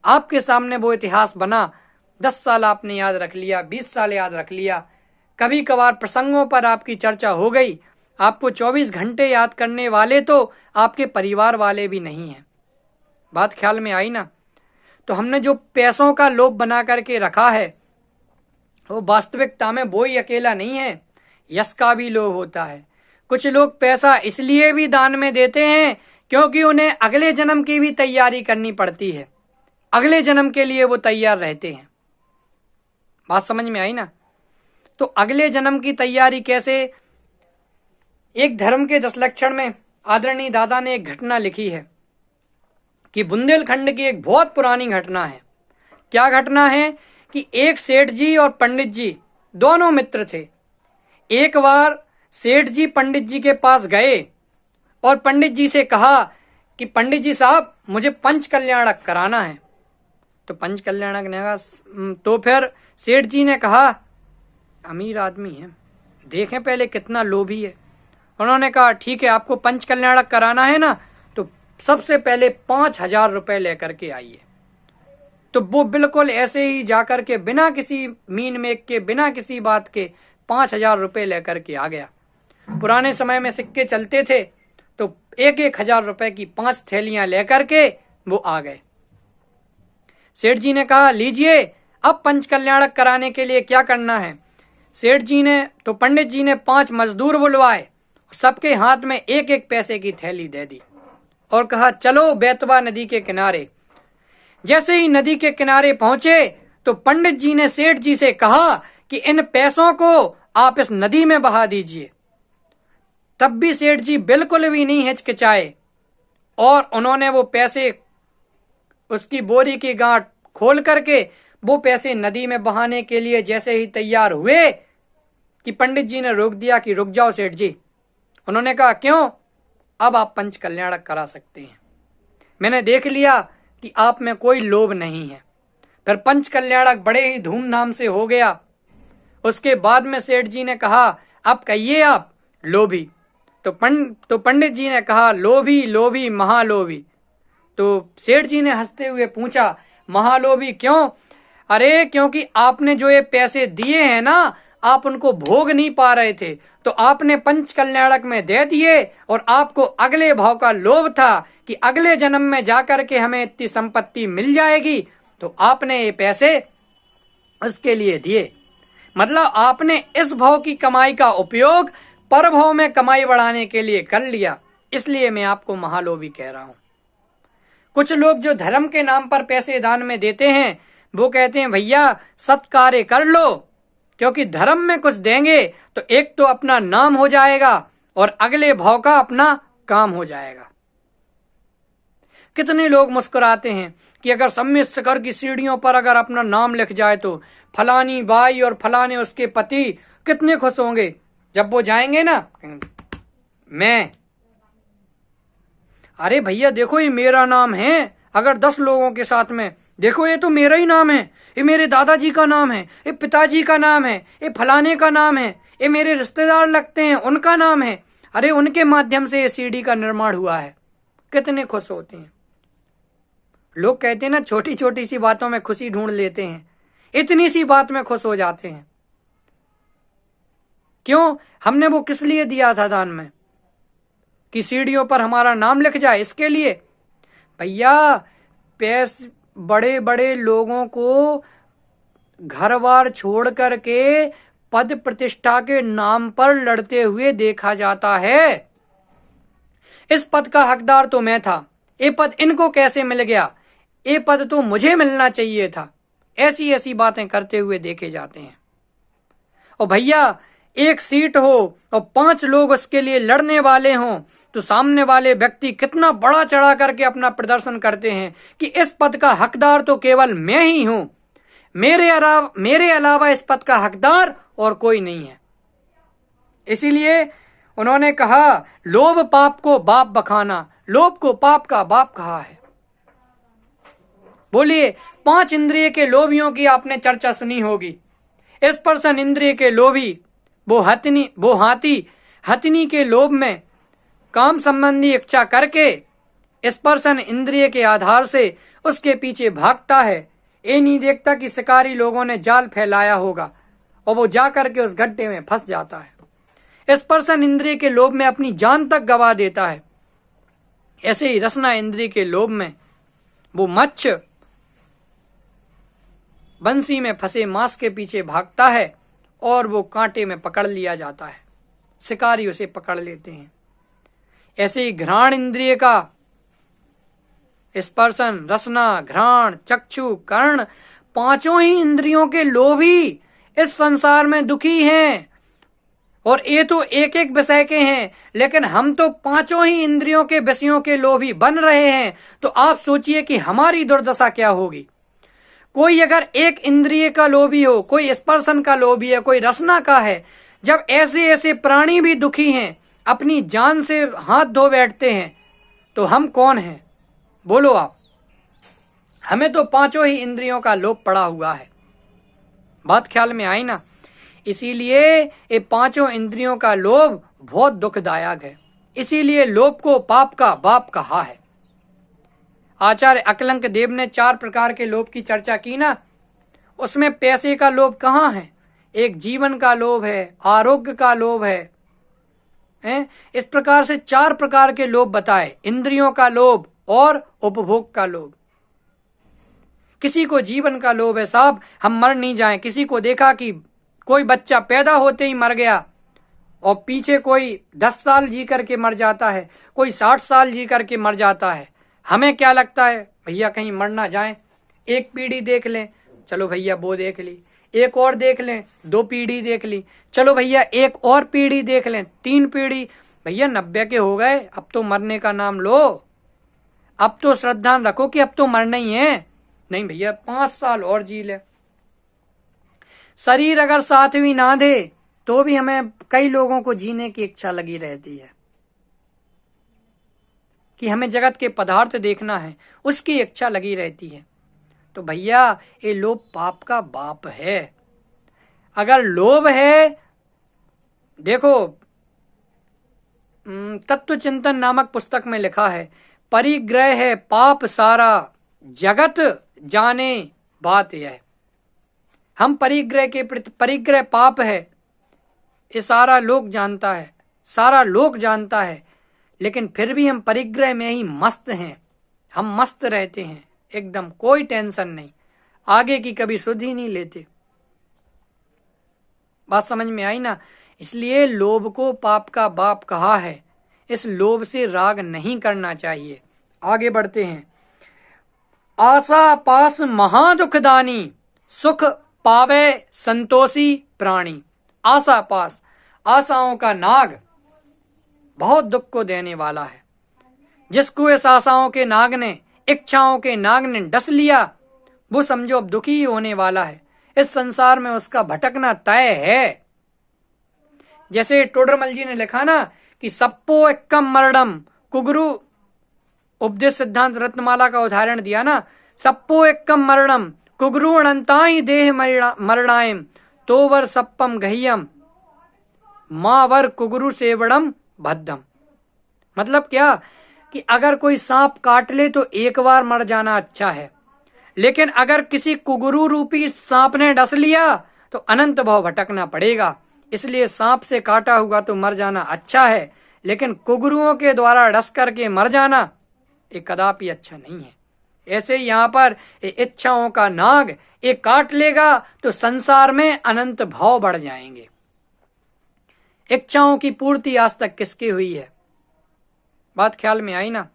आपके सामने वो इतिहास बना, 10 साल आपने याद रख लिया, 20 साल याद रख लिया, कभी कभार प्रसंगों पर आपकी चर्चा हो गई, आपको 24 घंटे याद करने वाले तो आपके परिवार वाले भी नहीं हैं। बात ख्याल में आई ना? तो हमने जो पैसों का लोभ बना करके रखा है, वो वास्तविकता में वो ही अकेला नहीं है, यश का भी लोभ होता है। कुछ लोग पैसा इसलिए भी दान में देते हैं क्योंकि उन्हें अगले जन्म की भी तैयारी करनी पड़ती है, अगले जन्म के लिए वो तैयार रहते हैं। बात समझ में आई ना? तो अगले जन्म की तैयारी कैसे? एक धर्म के 10 लक्षण में आदरणीय दादा ने एक घटना लिखी है कि बुंदेलखंड की एक बहुत पुरानी घटना है। क्या घटना है? कि एक सेठ जी और पंडित जी दोनों मित्र थे। एक बार सेठ जी पंडित जी के पास गए और पंडित जी से कहा कि पंडित जी साहब मुझे पंच कल्याणक कराना है। तो पंच कल्याणक ने कहा, तो फिर सेठ जी ने कहा अमीर आदमी है, देखें पहले कितना लोभी है। उन्होंने कहा ठीक है, आपको पंच कल्याणक कराना है ना, तो सबसे पहले 5000 रुपए लेकर के आइए। तो वो बिल्कुल ऐसे ही जाकर के बिना किसी मीन मेक के, बिना किसी बात के 5000 रुपए लेकर के आ गया। पुराने समय में सिक्के चलते थे, तो 1,000 रुपए की 5 थैलियां लेकर के वो आ गए। सेठ जी ने कहा लीजिए, अब पंच कल्याणक कराने के लिए क्या करना है? सेठ जी ने, तो पंडित जी ने 5 मजदूर बुलवाए, सबके हाथ में 1-1 पैसे की थैली दे दी और कहा चलो बेतवा नदी के किनारे। जैसे ही नदी के किनारे पहुंचे तो पंडित जी ने सेठ जी से कहा कि इन पैसों को आप इस नदी में बहा दीजिए। तब भी सेठ जी बिल्कुल भी नहीं हिचकिचाए और उन्होंने वो पैसे, उसकी बोरी की गांठ खोल करके वो पैसे नदी में बहाने के लिए जैसे ही तैयार हुए कि पंडित जी ने रोक दिया कि रुक जाओ सेठ जी। उन्होंने कहा क्यों? अब आप पंच कल्याणक करा सकते हैं, मैंने देख लिया कि आप में कोई लोभ नहीं है। फिर पंच कल्याणक बड़े ही धूमधाम से हो गया। उसके बाद में सेठ जी ने कहा अब कहिए आप लोभी। तो पंडित जी ने कहा लोभी लोभी महालोभी। तो सेठ जी ने हंसते हुए पूछा महालोभी क्यों? अरे क्योंकि आपने जो ये पैसे दिए हैं ना, आप उनको भोग नहीं पा रहे थे, तो आपने पंच कल्याणक में दे दिए और आपको अगले भाव का लोभ था कि अगले जन्म में जाकर के हमें इतनी संपत्ति मिल जाएगी, तो आपने ये पैसे उसके लिए दिए। मतलब आपने इस भाव की कमाई का उपयोग पर भाव में कमाई बढ़ाने के लिए कर लिया, इसलिए मैं आपको महालोभी कह रहा हूं। कुछ लोग जो धर्म के नाम पर पैसे दान में देते हैं, वो कहते हैं भैया सत्कार्य कर लो, क्योंकि धर्म में कुछ देंगे तो एक तो अपना नाम हो जाएगा और अगले भाव का अपना काम हो जाएगा। कितने लोग मुस्कुराते हैं कि अगर सम्मित शिखर की सीढ़ियों पर अगर अपना नाम लिख जाए तो फलानी बाई और फलाने उसके पति कितने खुश होंगे जब वो जाएंगे ना। मैं, अरे भैया देखो ये मेरा नाम है, अगर 10 लोगों के साथ में देखो ये तो मेरा ही नाम है, ये मेरे दादाजी का नाम है, ये पिताजी का नाम है, ये फलाने का नाम है, ये मेरे रिश्तेदार लगते हैं उनका नाम है, अरे उनके माध्यम से ये सीढ़ी का निर्माण हुआ है, कितने खुश होते हैं। लोग कहते हैं ना छोटी छोटी सी बातों में खुशी ढूंढ लेते हैं, इतनी सी बात में खुश हो जाते हैं। क्यों? हमने वो किस लिए दिया था दान में कि सीढ़ियों पर हमारा नाम लिख जाए, इसके लिए। भैया पैसे बड़े बड़े लोगों को घर बार छोड़ करके पद प्रतिष्ठा के नाम पर लड़ते हुए देखा जाता है। इस पद का हकदार तो मैं था, ये पद इनको कैसे मिल गया, ये पद तो मुझे मिलना चाहिए था, ऐसी ऐसी बातें करते हुए देखे जाते हैं। और भैया एक सीट हो और 5 लोग उसके लिए लड़ने वाले हों, तो सामने वाले व्यक्ति कितना बड़ा चढ़ा करके अपना प्रदर्शन करते हैं कि इस पद का हकदार तो केवल मैं ही हूं, मेरे अलावा इस पद का हकदार और कोई नहीं है। इसीलिए उन्होंने कहा लोभ पाप को बाप बखाना, लोभ को पाप का बाप कहा है। बोलिए 5 इंद्रिय के लोभियों की आपने चर्चा सुनी होगी। स्पर्शन इंद्रिय के लोभी वो हाथी हथिनी के लोभ में काम संबंधी इच्छा करके स्पर्शन इंद्रिय के आधार से उसके पीछे भागता है। ये नहीं देखता कि शिकारी लोगों ने जाल फैलाया होगा और वो जा करके उस गड्ढे में फंस जाता है। स्पर्शन इंद्रिय के लोभ में अपनी जान तक गवा देता है। ऐसे ही रसना इंद्रिय के लोभ में वो मच्छ बंसी में फंसे मांस के पीछे भागता है और वो कांटे में पकड़ लिया जाता है, शिकारी उसे पकड़ लेते हैं। ऐसे ही घ्राण इंद्रिय का स्पर्शन, रसना, घ्राण, चक्षु, कर्ण, 5 ही इंद्रियों के लोभी इस संसार में दुखी हैं। और ये तो एक एक विषय के हैं, लेकिन हम तो 5 ही इंद्रियों के विषयों के लोभी बन रहे हैं। तो आप सोचिए कि हमारी दुर्दशा क्या होगी। कोई अगर एक इंद्रिय का लोभी हो, कोई स्पर्शन का लोभी है, कोई रसना का है, जब ऐसे ऐसे प्राणी भी दुखी हैं, अपनी जान से हाथ धो बैठते हैं, तो हम कौन हैं? बोलो आप। हमें तो 5 ही इंद्रियों का लोभ पड़ा हुआ है। बात ख्याल में आई ना। इसीलिए ये 5 इंद्रियों का लोभ बहुत दुखदायक है। इसीलिए लोभ को पाप का बाप कहा है। आचार्य अकलंक देव ने 4 प्रकार के लोभ की चर्चा की ना, उसमें पैसे का लोभ कहाँ है? एक जीवन का लोभ है, आरोग्य का लोभ है, इस प्रकार से 4 प्रकार के लोभ बताए। इंद्रियों का लोभ और उपभोग का लोभ। किसी को जीवन का लोभ है, साहब हम मर नहीं जाएं। किसी को देखा कि कोई बच्चा पैदा होते ही मर गया और पीछे कोई 10 साल जी करके मर जाता है, कोई 60 साल जी करके मर जाता है। हमें क्या लगता है, भैया कहीं मर ना जाए, एक पीढ़ी देख लें, चलो भैया वो देख ली, एक और देख लें, 2 पीढ़ी देख ली, चलो भैया एक और पीढ़ी देख लें, 3 पीढ़ी, भैया 90 के हो गए, अब तो मरने का नाम लो, अब तो श्रद्धा रखो कि अब तो मरना ही है। नहीं भैया 5 साल और जी ले। शरीर अगर साथ भी ना दे तो भी हमें कई लोगों को जीने की इच्छा लगी रहती है कि हमें जगत के पदार्थ देखना है, उसकी इच्छा लगी रहती है। तो भैया ये लोभ पाप का बाप है। अगर लोभ है, देखो तत्व चिंतन नामक पुस्तक में लिखा है, परिग्रह है पाप सारा, जगत जाने बात यह। हम परिग्रह के प्रति, परिग्रह पाप है, ये सारा लोग जानता है, सारा लोग जानता है, लेकिन फिर भी हम परिग्रह में ही मस्त हैं। हम मस्त रहते हैं एकदम, कोई टेंशन नहीं, आगे की कभी सुध ही नहीं लेते। बात समझ में आई ना? इसलिए लोभ को पाप का बाप कहा है। इस लोभ से राग नहीं करना चाहिए। आगे बढ़ते हैं। आशा पास महादुखदानी, सुख पावे संतोषी प्राणी। आशा पास, आशाओं का नाग बहुत दुख को देने वाला है। जिसको इस आशाओं के नाग ने, इच्छाओं के नाग ने डस लिया, वो समझो अब दुखी ही होने वाला है। इस संसार में उसका भटकना तय है। जैसे टोडरमल जी ने लिखा ना कि सप्पो एक्कम मरणम, कुगुरु उपदेश सिद्धांत रत्नमाला का उदाहरण दिया ना, सप्पो एक्कम मरणम कुगुरु अनंताई देह मरणायम तोवर सप्पम गह्यम मावर कुगुरु सेवड़म भद्दम। मतलब क्या कि अगर कोई सांप काट ले तो एक बार मर जाना अच्छा है, लेकिन अगर किसी कुगुरु रूपी सांप ने डस लिया तो अनंत भाव भटकना पड़ेगा। इसलिए सांप से काटा हुआ तो मर जाना अच्छा है, लेकिन कुगुरुओं के द्वारा डस करके मर जाना ये कदापि अच्छा नहीं है। ऐसे यहाँ पर इच्छाओं का नाग एक काट लेगा तो संसार में अनंत भाव बढ़ जाएंगे। इच्छाओं की पूर्ति आज तक किसकी हुई है? बात ख्याल में आई ना?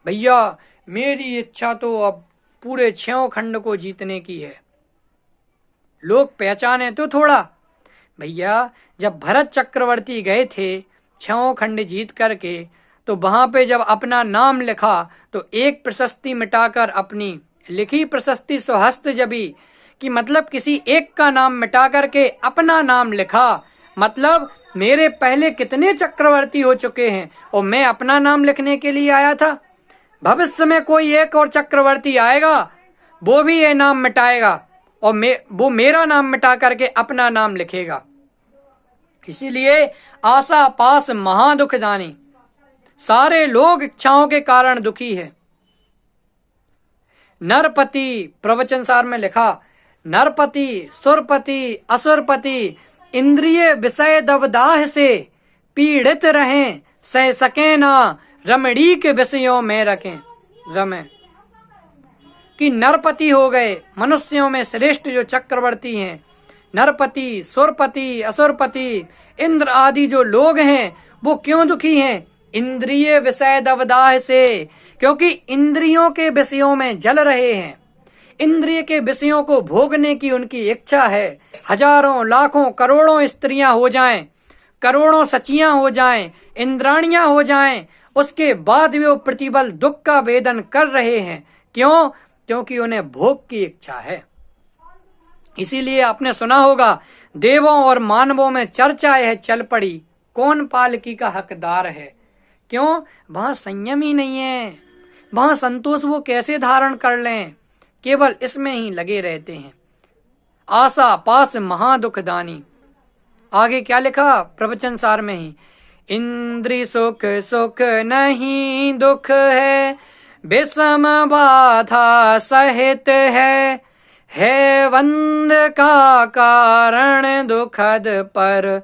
भैया मेरी इच्छा तो अब पूरे 6 खंड को जीतने की है। लोग पहचाने तो थोड़ा। भैया जब भरत चक्रवर्ती गए थे 6 खंड जीत करके, तो वहां पे जब अपना नाम लिखा तो एक प्रशस्ति मिटाकर अपनी लिखी प्रशस्ति स्वहस्त जबी, कि मतलब किसी एक का नाम मिटा करके अपना नाम लिखा। मतलब मेरे पहले कितने चक्रवर्ती हो चुके हैं और मैं अपना नाम लिखने के लिए आया था। भविष्य में कोई एक और चक्रवर्ती आएगा, वो भी ये नाम मिटाएगा और वो मेरा नाम मिटा करके अपना नाम लिखेगा। इसीलिए आशा पास महादुखदानी, सारे लोग इच्छाओं के कारण दुखी है। नरपति प्रवचन सार में लिखा, नरपति सुरपति असुरपति इंद्रिय विषय दवदाह से पीड़ित रहें, सह सके ना रमणी के विषयों में रखें रमें। कि नरपति हो गए, मनुष्यों में श्रेष्ठ जो चक्रवर्ती हैं, नरपति सुरपति असुरपति इंद्र आदि जो लोग हैं, वो क्यों दुखी हैं? इंद्रिय विषय दवदाह से, क्योंकि इंद्रियों के विषयों में जल रहे हैं। इंद्रिय के विषयों को भोगने की उनकी इच्छा है। हजारों लाखों करोड़ों स्त्रियां हो जाएं, करोड़ों सचियां हो जाएं, इंद्राणियां हो जाएं, उसके बाद भी वो प्रतिबल दुख का वेदन कर रहे हैं। क्यों? क्योंकि उन्हें भोग की इच्छा है। इसीलिए आपने सुना होगा, देवों और मानवों में चर्चा है चल पड़ी, कौन पालकी का हकदार है। क्यों? वहां संयम ही नहीं है, वहां संतोष वो कैसे धारण कर लें, केवल इसमें ही लगे रहते हैं। आशा पास महादुखदानी। आगे क्या लिखा प्रवचन सार में ही, इंद्री सुख सुख नहीं दुख है, विषम बाधा सहित है वंद का कारण दुखद पर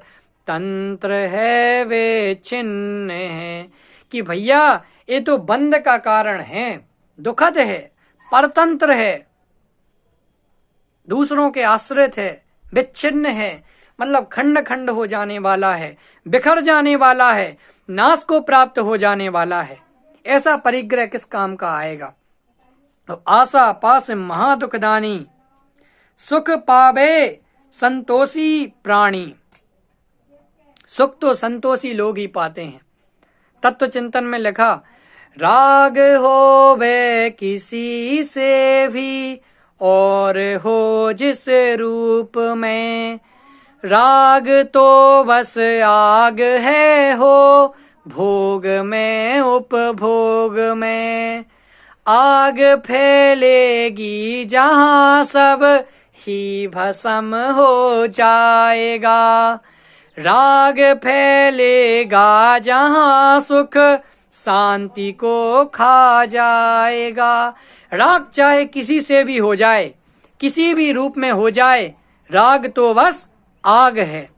तंत्र है वे छिन्न है। कि भैया ये तो बंद का कारण है, दुखद है, परतंत्र है, दूसरों के आश्रित है, विच्छिन्न है, मतलब खंड खंड हो जाने वाला है, बिखर जाने वाला है, नाश को प्राप्त हो जाने वाला है। ऐसा परिग्रह किस काम का आएगा? तो आशा पास महादुखदानी, सुख पावे संतोषी प्राणी। सुख तो संतोषी लोग ही पाते हैं। तत्व चिंतन में लिखा, राग होवे किसी से भी और हो जिस रूप में, राग तो बस आग है हो भोग में उपभोग में, आग फैलेगी जहाँ सब ही भस्म हो जाएगा, राग फैलेगा जहाँ सुख शांति को खा जाएगा। राग चाहे किसी से भी हो जाए, किसी भी रूप में हो जाए, राग तो बस आग है,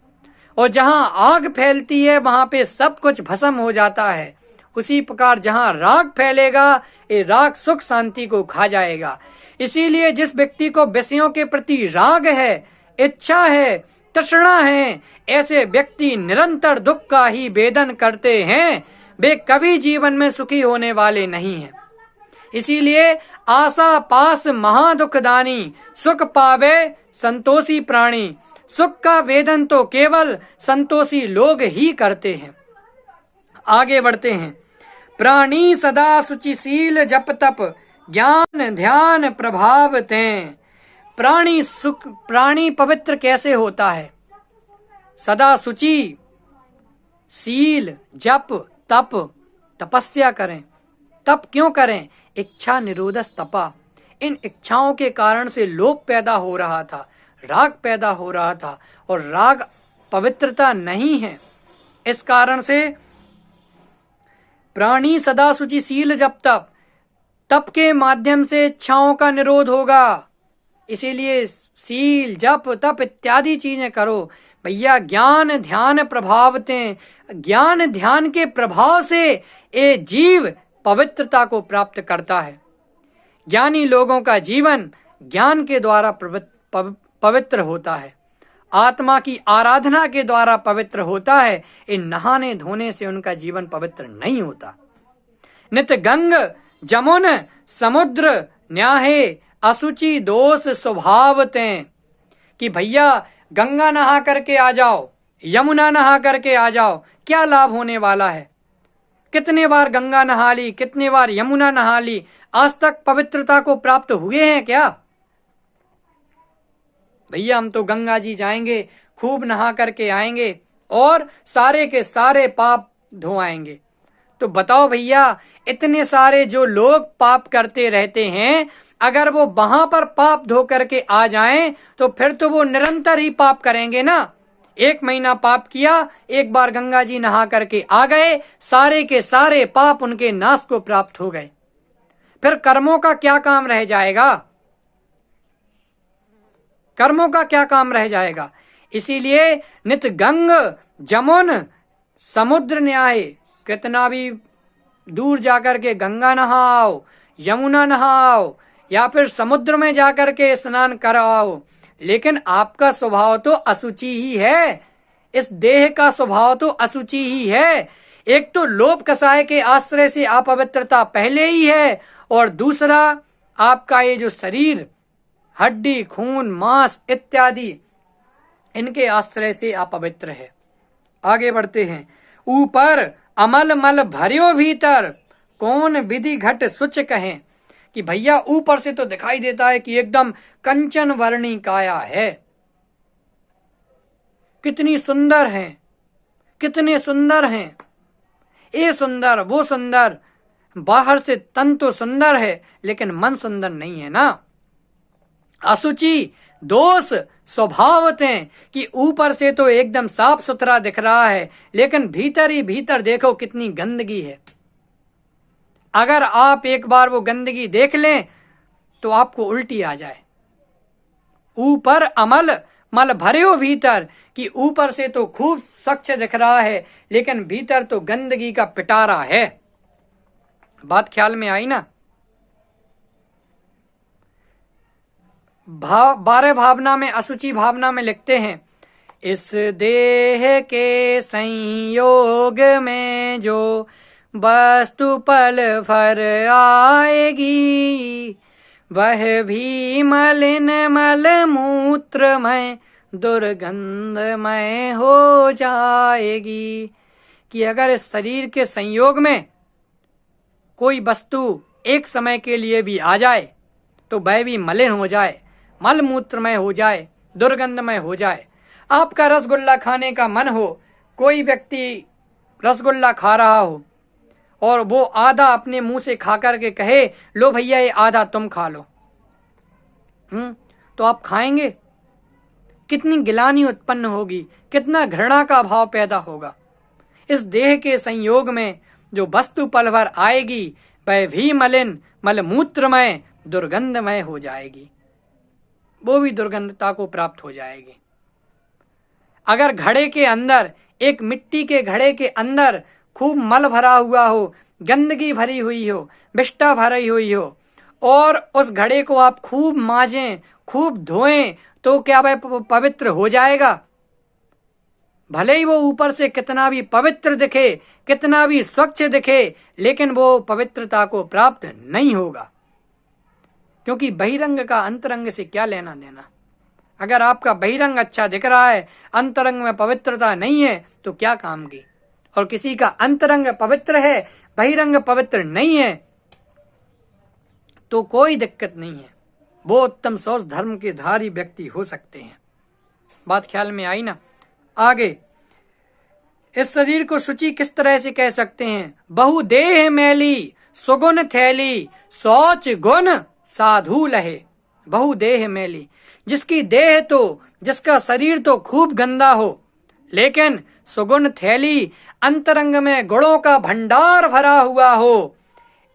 और जहाँ आग फैलती है वहां पे सब कुछ भस्म हो जाता है। उसी प्रकार जहाँ राग फैलेगा, ये राग सुख शांति को खा जाएगा। इसीलिए जिस व्यक्ति को विषयों के प्रति राग है, इच्छा है, तृष्णा है, ऐसे व्यक्ति निरंतर दुख का ही वेदन करते हैं, वे कभी जीवन में सुखी होने वाले नहीं हैं। इसीलिए आशा पास महादुखदानी, सुख पावे संतोषी प्राणी। सुख का वेदन तो केवल संतोषी लोग ही करते हैं। आगे बढ़ते हैं। प्राणी सदा शुचिशील जप तप, ज्ञान ध्यान प्रभाव तें। प्राणी पवित्र कैसे होता है? सदा शुचि, शील, जप, तप, तपस्या करें। तप क्यों करें? इच्छा निरोधस तपा। इन इच्छाओं के कारण से लोभ पैदा हो रहा था, राग पैदा हो रहा था, और राग पवित्रता नहीं है। इस कारण से प्राणी सदा शुचिशील जप तप, तप के माध्यम से इच्छाओं का निरोध होगा। इसीलिए शील, जप, तप इत्यादि चीजें करो। भैया ज्ञान ध्यान प्रभावते, ज्ञान ध्यान के प्रभाव से ये जीव पवित्रता को प्राप्त करता है। ज्ञानी लोगों का जीवन ज्ञान के द्वारा पवित्र होता है, आत्मा की आराधना के द्वारा पवित्र होता है। इन नहाने धोने से उनका जीवन पवित्र नहीं होता। नित गंग जमुन समुद्र न्याहे, असुचि दोष स्वभावते। कि भैया गंगा नहा करके आ जाओ, यमुना नहा करके आ जाओ, क्या लाभ होने वाला है? कितने बार गंगा नहा ली, कितने बार यमुना नहा ली, आज तक पवित्रता को प्राप्त हुए हैं क्या? भैया हम तो गंगा जी जाएंगे, खूब नहा करके आएंगे और सारे के सारे पाप धोआएंगे। तो बताओ भैया, इतने सारे जो लोग पाप करते रहते हैं, अगर वो वहां पर पाप धो करके आ जाएं, तो फिर तो वो निरंतर ही पाप करेंगे ना। 1 महीना पाप किया, एक बार गंगा जी नहा करके आ गए, सारे के सारे पाप उनके नाश को प्राप्त हो गए। फिर कर्मों का क्या काम रह जाएगा? कर्मों का क्या काम रह जाएगा? इसीलिए नित गंग जमुन समुद्र न्याय, कितना भी दूर जाकर के गंगा नहाओ, यमुना नहाओ, या फिर समुद्र में जाकर के स्नान कराओ, लेकिन आपका स्वभाव तो असुचि ही है। इस देह का स्वभाव तो असुचि ही है। एक तो लोभ कसाय के आश्रय से अपवित्रता पहले ही है, और दूसरा आपका ये जो शरीर, हड्डी, खून, मांस इत्यादि, इनके आश्रय से अपवित्र है। आगे बढ़ते हैं। ऊपर अमल मल भरियो भीतर, कौन विधि घट सुच कहें। कि भैया ऊपर से तो दिखाई देता है कि एकदम कंचन वर्णी काया है, कितनी सुंदर है, कितने सुंदर हैं, ये सुंदर वो सुंदर। बाहर से तन तो सुंदर है, लेकिन मन सुंदर नहीं है ना। असुचि दोष स्वभावते, कि ऊपर से तो एकदम साफ सुथरा दिख रहा है, लेकिन भीतर ही भीतर देखो कितनी गंदगी है। अगर आप एक बार वो गंदगी देख लें तो आपको उल्टी आ जाए। ऊपर अमल मल भरे हो भीतर, कि ऊपर से तो खूब स्वच्छ दिख रहा है, लेकिन भीतर तो गंदगी का पिटारा है। बात ख्याल में आई ना? 12 भावना में, असुचि भावना में लिखते हैं, इस देह के संयोग में जो वस्तु पल भर आएगी, वह भी मलिन मल मूत्र में दुर्गंधमय हो जाएगी। कि अगर इस शरीर के संयोग में कोई वस्तु एक समय के लिए भी आ जाए तो वह भी मलिन हो जाए, मल मूत्रमय हो जाए, दुर्गंधमय हो जाए। आपका रसगुल्ला खाने का मन हो, कोई व्यक्ति रसगुल्ला खा रहा हो और वो आधा अपने मुंह से खा करके कहे लो भैया ये आधा तुम खा लो, तो आप खाएंगे? कितनी गिलानी उत्पन्न होगी, कितना घृणा का भाव पैदा होगा। इस देह के संयोग में जो वस्तु पल भर आएगी वह भी मलिन, मलमूत्रमय, दुर्गंधमय हो जाएगी, वो भी दुर्गंधता को प्राप्त हो जाएगी। अगर घड़े के अंदर, एक मिट्टी के घड़े के अंदर खूब मल भरा हुआ हो, गंदगी भरी हुई हो, विष्ठा भरी हुई हो और उस घड़े को आप खूब मांजें, खूब धोएं, तो क्या वह पवित्र हो जाएगा? भले ही वो ऊपर से कितना भी पवित्र दिखे, कितना भी स्वच्छ दिखे, लेकिन वो पवित्रता को प्राप्त नहीं होगा, क्योंकि बहिरंग का अंतरंग से क्या लेना देना। अगर आपका बहिरंग अच्छा दिख रहा है, अंतरंग में पवित्रता नहीं है, तो क्या काम की। और किसी का अंतरंग पवित्र है, बहिरंग पवित्र नहीं है, तो कोई दिक्कत नहीं है, वो उत्तम शौच धर्म के धारी व्यक्ति हो सकते हैं। बात ख्याल में आई ना? आगे, इस शरीर को शुचि किस तरह से कह सकते हैं? बहुदेह मैली सुगुण थैली, शौच गुण साधु लहे। बहुदेह मैली, जिसकी देह तो, जिसका शरीर तो खूब गंदा हो, लेकिन सुगुण थैली, अंतरंग में गुणों का भंडार भरा हुआ हो,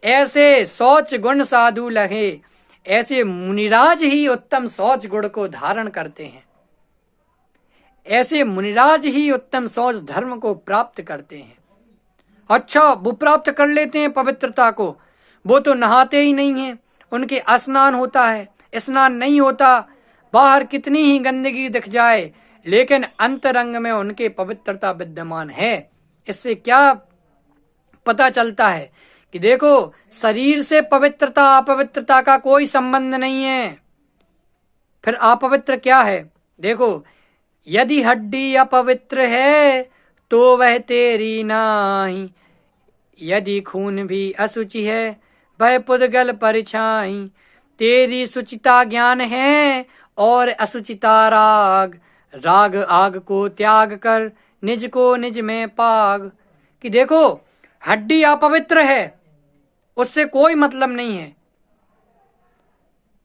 ऐसे शौच गुण साधु लहे। ऐसे मुनिराज ही उत्तम शौच गुण को धारण करते हैं, ऐसे मुनिराज ही उत्तम शौच धर्म को प्राप्त करते हैं। अच्छा, वो प्राप्त कर लेते हैं पवित्रता को, वो तो नहाते ही नहीं हैं, उनके स्नान होता है, स्नान नहीं होता, बाहर कितनी ही गंदगी दिख जाए, लेकिन अंतरंग में उनके पवित्रता विद्यमान है। इससे क्या पता चलता है कि देखो, शरीर से पवित्रता अपवित्रता का कोई संबंध नहीं है। फिर अपवित्र क्या है? देखो, यदि हड्डी अपवित्र है तो वह तेरी नाही, यदि खून भी असुचि है वह पुद्गल परिछाई। तेरी सुचिता ज्ञान है और असुचिता राग, राग आग को त्याग कर निज को निज में पाग। कि देखो, हड्डी अपवित्र है, उससे कोई मतलब नहीं है,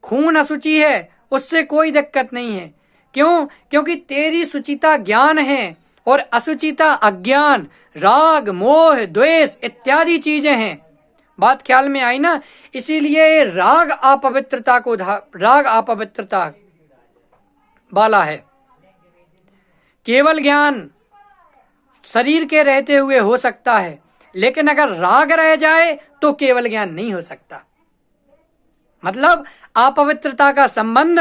खून असुचि है, उससे कोई दिक्कत नहीं है। क्यों? क्योंकि तेरी सुचिता ज्ञान है और असुचिता अज्ञान, राग मोह द्वेष इत्यादि चीजें हैं। बात ख्याल में आई ना? इसीलिए राग अपवित्रता वाला है। केवल ज्ञान शरीर के रहते हुए हो सकता है, लेकिन अगर राग रह जाए तो केवल ज्ञान नहीं हो सकता। मतलब अपवित्रता का संबंध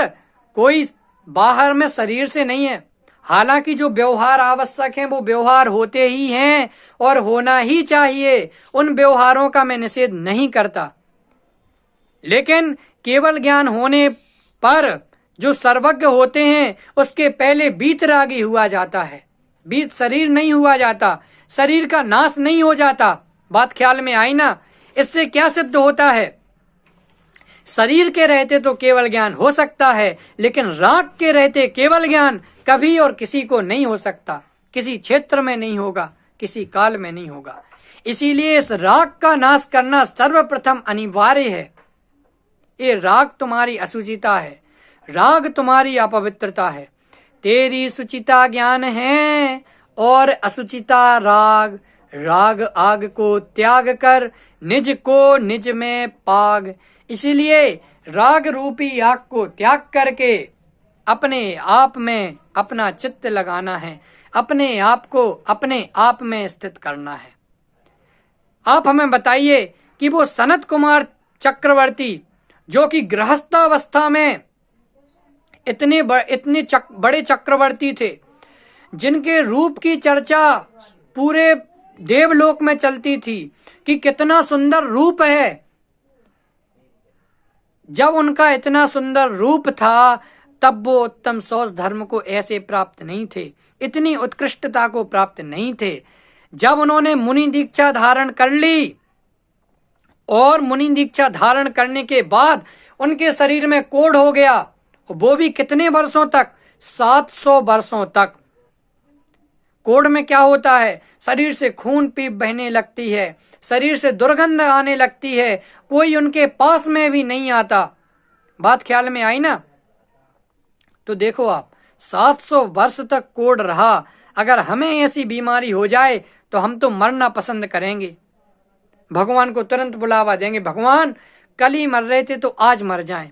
कोई बाहर में शरीर से नहीं है। हालांकि जो व्यवहार आवश्यक हैं वो व्यवहार होते ही हैं और होना ही चाहिए, उन व्यवहारों का मैं निषेध नहीं करता, लेकिन केवल ज्ञान होने पर जो सर्वज्ञ होते हैं उसके पहले वीतरागी हुआ जाता है, वीत शरीर नहीं हुआ जाता, शरीर का नाश नहीं हो जाता। बात ख्याल में आई ना? इससे क्या सिद्ध होता है? शरीर के रहते तो केवल ज्ञान हो सकता है, लेकिन राग के रहते केवल ज्ञान कभी और किसी को नहीं हो सकता, किसी क्षेत्र में नहीं होगा, किसी काल में नहीं होगा। इसीलिए इस राग का नाश करना सर्वप्रथम अनिवार्य है। ये राग तुम्हारी असुचिता है, राग तुम्हारी अपवित्रता है। तेरी सुचिता ज्ञान है और असुचिता राग, राग आग को त्याग कर निज को निज में पाग। इसीलिए राग रूपी आग को त्याग करके अपने आप में अपना चित्त लगाना है, अपने आप को अपने आप में स्थित करना है। आप हमें बताइए कि वो सनत कुमार चक्रवर्ती जो कि गृहस्थावस्था में इतने बड़े चक्रवर्ती थे, जिनके रूप की चर्चा पूरे देवलोक में चलती थी कि कितना सुंदर रूप है। जब उनका इतना सुंदर रूप था तब वो उत्तम शौच धर्म को ऐसे प्राप्त नहीं थे, इतनी उत्कृष्टता को प्राप्त नहीं थे। जब उन्होंने मुनि दीक्षा धारण कर ली और मुनि दीक्षा धारण करने के बाद उनके शरीर में कोढ़ हो गया, वो भी कितने वर्षों तक? 700 वर्षों तक। कोढ़ में क्या होता है? शरीर से खून पीप बहने लगती है, शरीर से दुर्गंध आने लगती है, कोई उनके पास में भी नहीं आता। बात ख्याल में आई ना? तो देखो आप, 700 वर्ष तक कोढ़ रहा। अगर हमें ऐसी बीमारी हो जाए तो हम तो मरना पसंद करेंगे, भगवान को तुरंत बुलावा देंगे, भगवान कल ही मर रहे थे तो आज मर जाएं।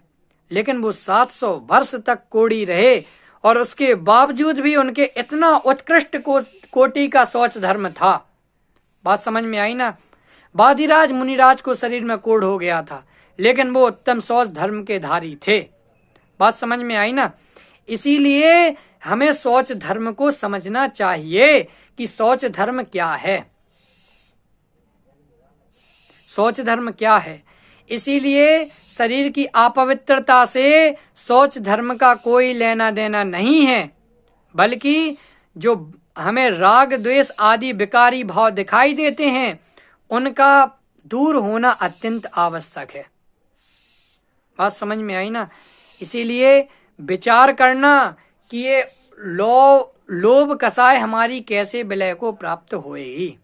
लेकिन वो 700 वर्ष तक कोढ़ी रहे और उसके बावजूद भी उनके इतना उत्कृष्ट कोटि का शौच धर्म था। बात समझ में आई ना? बादीराज मुनिराज को शरीर में कोढ़ हो गया था, लेकिन वो उत्तम शौच धर्म के धारी थे। बात समझ में आई ना? इसीलिए हमें शौच धर्म को समझना चाहिए कि शौच धर्म क्या है, शौच धर्म क्या है। इसीलिए शरीर की अपवित्रता से शौच धर्म का कोई लेना देना नहीं है, बल्कि जो हमें राग द्वेष आदि विकारी भाव दिखाई देते हैं उनका दूर होना अत्यंत आवश्यक है। बात समझ में आई ना? इसीलिए विचार करना कि ये लोभ कसाय हमारी कैसे विलय को प्राप्त होएगी।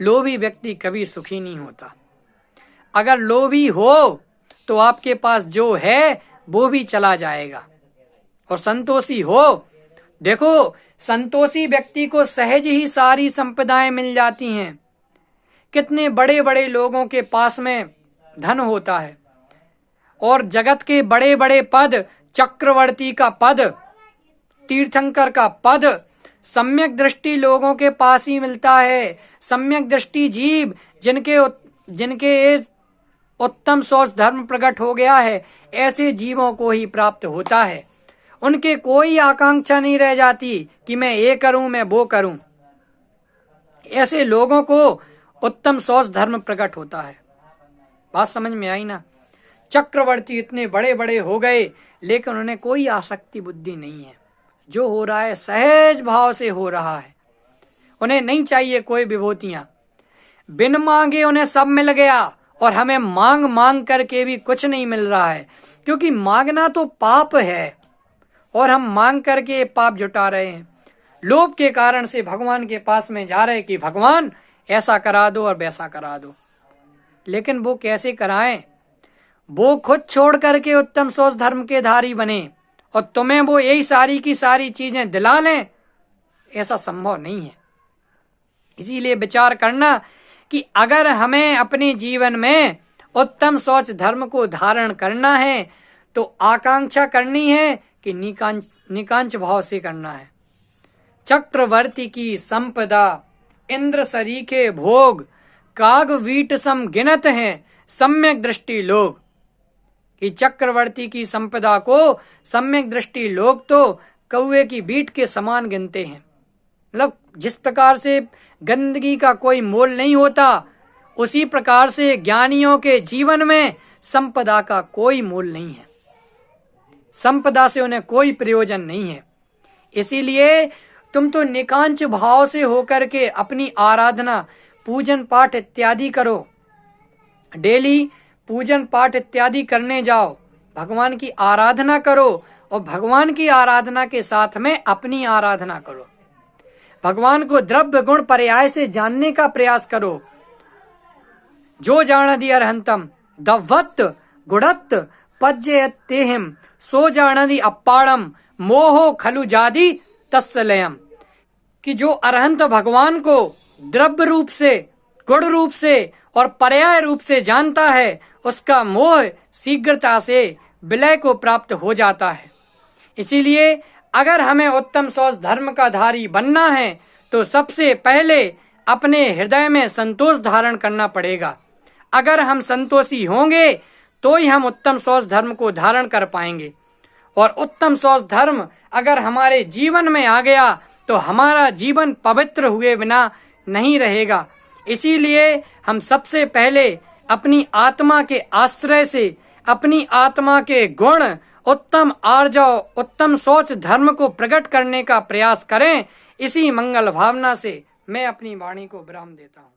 लोभी व्यक्ति कभी सुखी नहीं होता। अगर लोभी हो तो आपके पास जो है वो भी चला जाएगा, और संतोषी हो, देखो संतोषी व्यक्ति को सहज ही सारी संपदाएं मिल जाती हैं। कितने बड़े बड़े लोगों के पास में धन होता है और जगत के बड़े बड़े पद, चक्रवर्ती का पद, तीर्थंकर का पद सम्यक दृष्टि लोगों के पास ही मिलता है। सम्यक दृष्टि जीव जिनके उत्तम शौच धर्म प्रकट हो गया है, ऐसे जीवों को ही प्राप्त होता है। उनके कोई आकांक्षा नहीं रह जाती कि मैं ये करूं, मैं वो करूं। ऐसे लोगों को उत्तम शौच धर्म प्रकट होता है। बात समझ में आई ना? चक्रवर्ती इतने बड़े बड़े हो गए, लेकिन उन्हें कोई आसक्ति बुद्धि नहीं है। जो हो रहा है सहज भाव से हो रहा है, उन्हें नहीं चाहिए कोई विभूतियां। बिन मांगे उन्हें सब मिल गया, और हमें मांग मांग करके भी कुछ नहीं मिल रहा है, क्योंकि मांगना तो पाप है और हम मांग करके पाप जुटा रहे हैं। लोभ के कारण से भगवान के पास में जा रहे कि भगवान ऐसा करा दो और वैसा करा दो, लेकिन वो कैसे कराएं? वो खुद छोड़ करके उत्तम शौच धर्म के धारी बने और तुम्हें वो यही सारी की सारी चीजें दिला लें, ऐसा संभव नहीं है। इसीलिए विचार करना कि अगर हमें अपने जीवन में उत्तम शौच धर्म को धारण करना है तो आकांक्षा करनी है कि निकांच भाव से करना है। चक्रवर्ती की संपदा इंद्र सरीखे भोग, काग वीट सम गिनत हैं सम्यक दृष्टि लोग। कि चक्रवर्ती की संपदा को सम्यक दृष्टि लोग तो कौवे की बीट के समान गिनते हैं। मतलब जिस प्रकार से गंदगी का कोई मोल नहीं होता, उसी प्रकार से ज्ञानियों के जीवन में संपदा का कोई मोल नहीं है। संपदा से उन्हें कोई प्रयोजन नहीं है। इसीलिए तुम तो निकांच भाव से होकर के अपनी आराधना, पूजन पाठ इत्यादि करो। डेली पूजन पाठ इत्यादि करने जाओ, भगवान की आराधना करो, और भगवान की आराधना के साथ में अपनी आराधना करो। भगवान को द्रव्य गुण पर्याय से जानने का प्रयास करो। जो जानदि अरहंतम दवत्त गुणत्त पज्यतेहिम सो जानदि अपाड़म मोहो खलु जादि तत्सलयम। कि जो अरहंत भगवान को द्रव्य रूप से, गुण रूप से और पर्याय रूप से जानता है, उसका मोह शीघ्रता से विलय को प्राप्त हो जाता है। इसीलिए अगर हमें उत्तम शौच धर्म का धारी बनना है तो सबसे पहले अपने हृदय में संतोष धारण करना पड़ेगा। अगर हम संतोषी होंगे तो ही हम उत्तम शौच धर्म को धारण कर पाएंगे, और उत्तम शौच धर्म अगर हमारे जीवन में आ गया तो हमारा जीवन पवित्र हुए बिना नहीं रहेगा। इसीलिए हम सबसे पहले अपनी आत्मा के आश्रय से, अपनी आत्मा के गुण उत्तम आर्जव उत्तम सोच धर्म को प्रकट करने का प्रयास करें। इसी मंगल भावना से मैं अपनी वाणी को विराम देता हूं।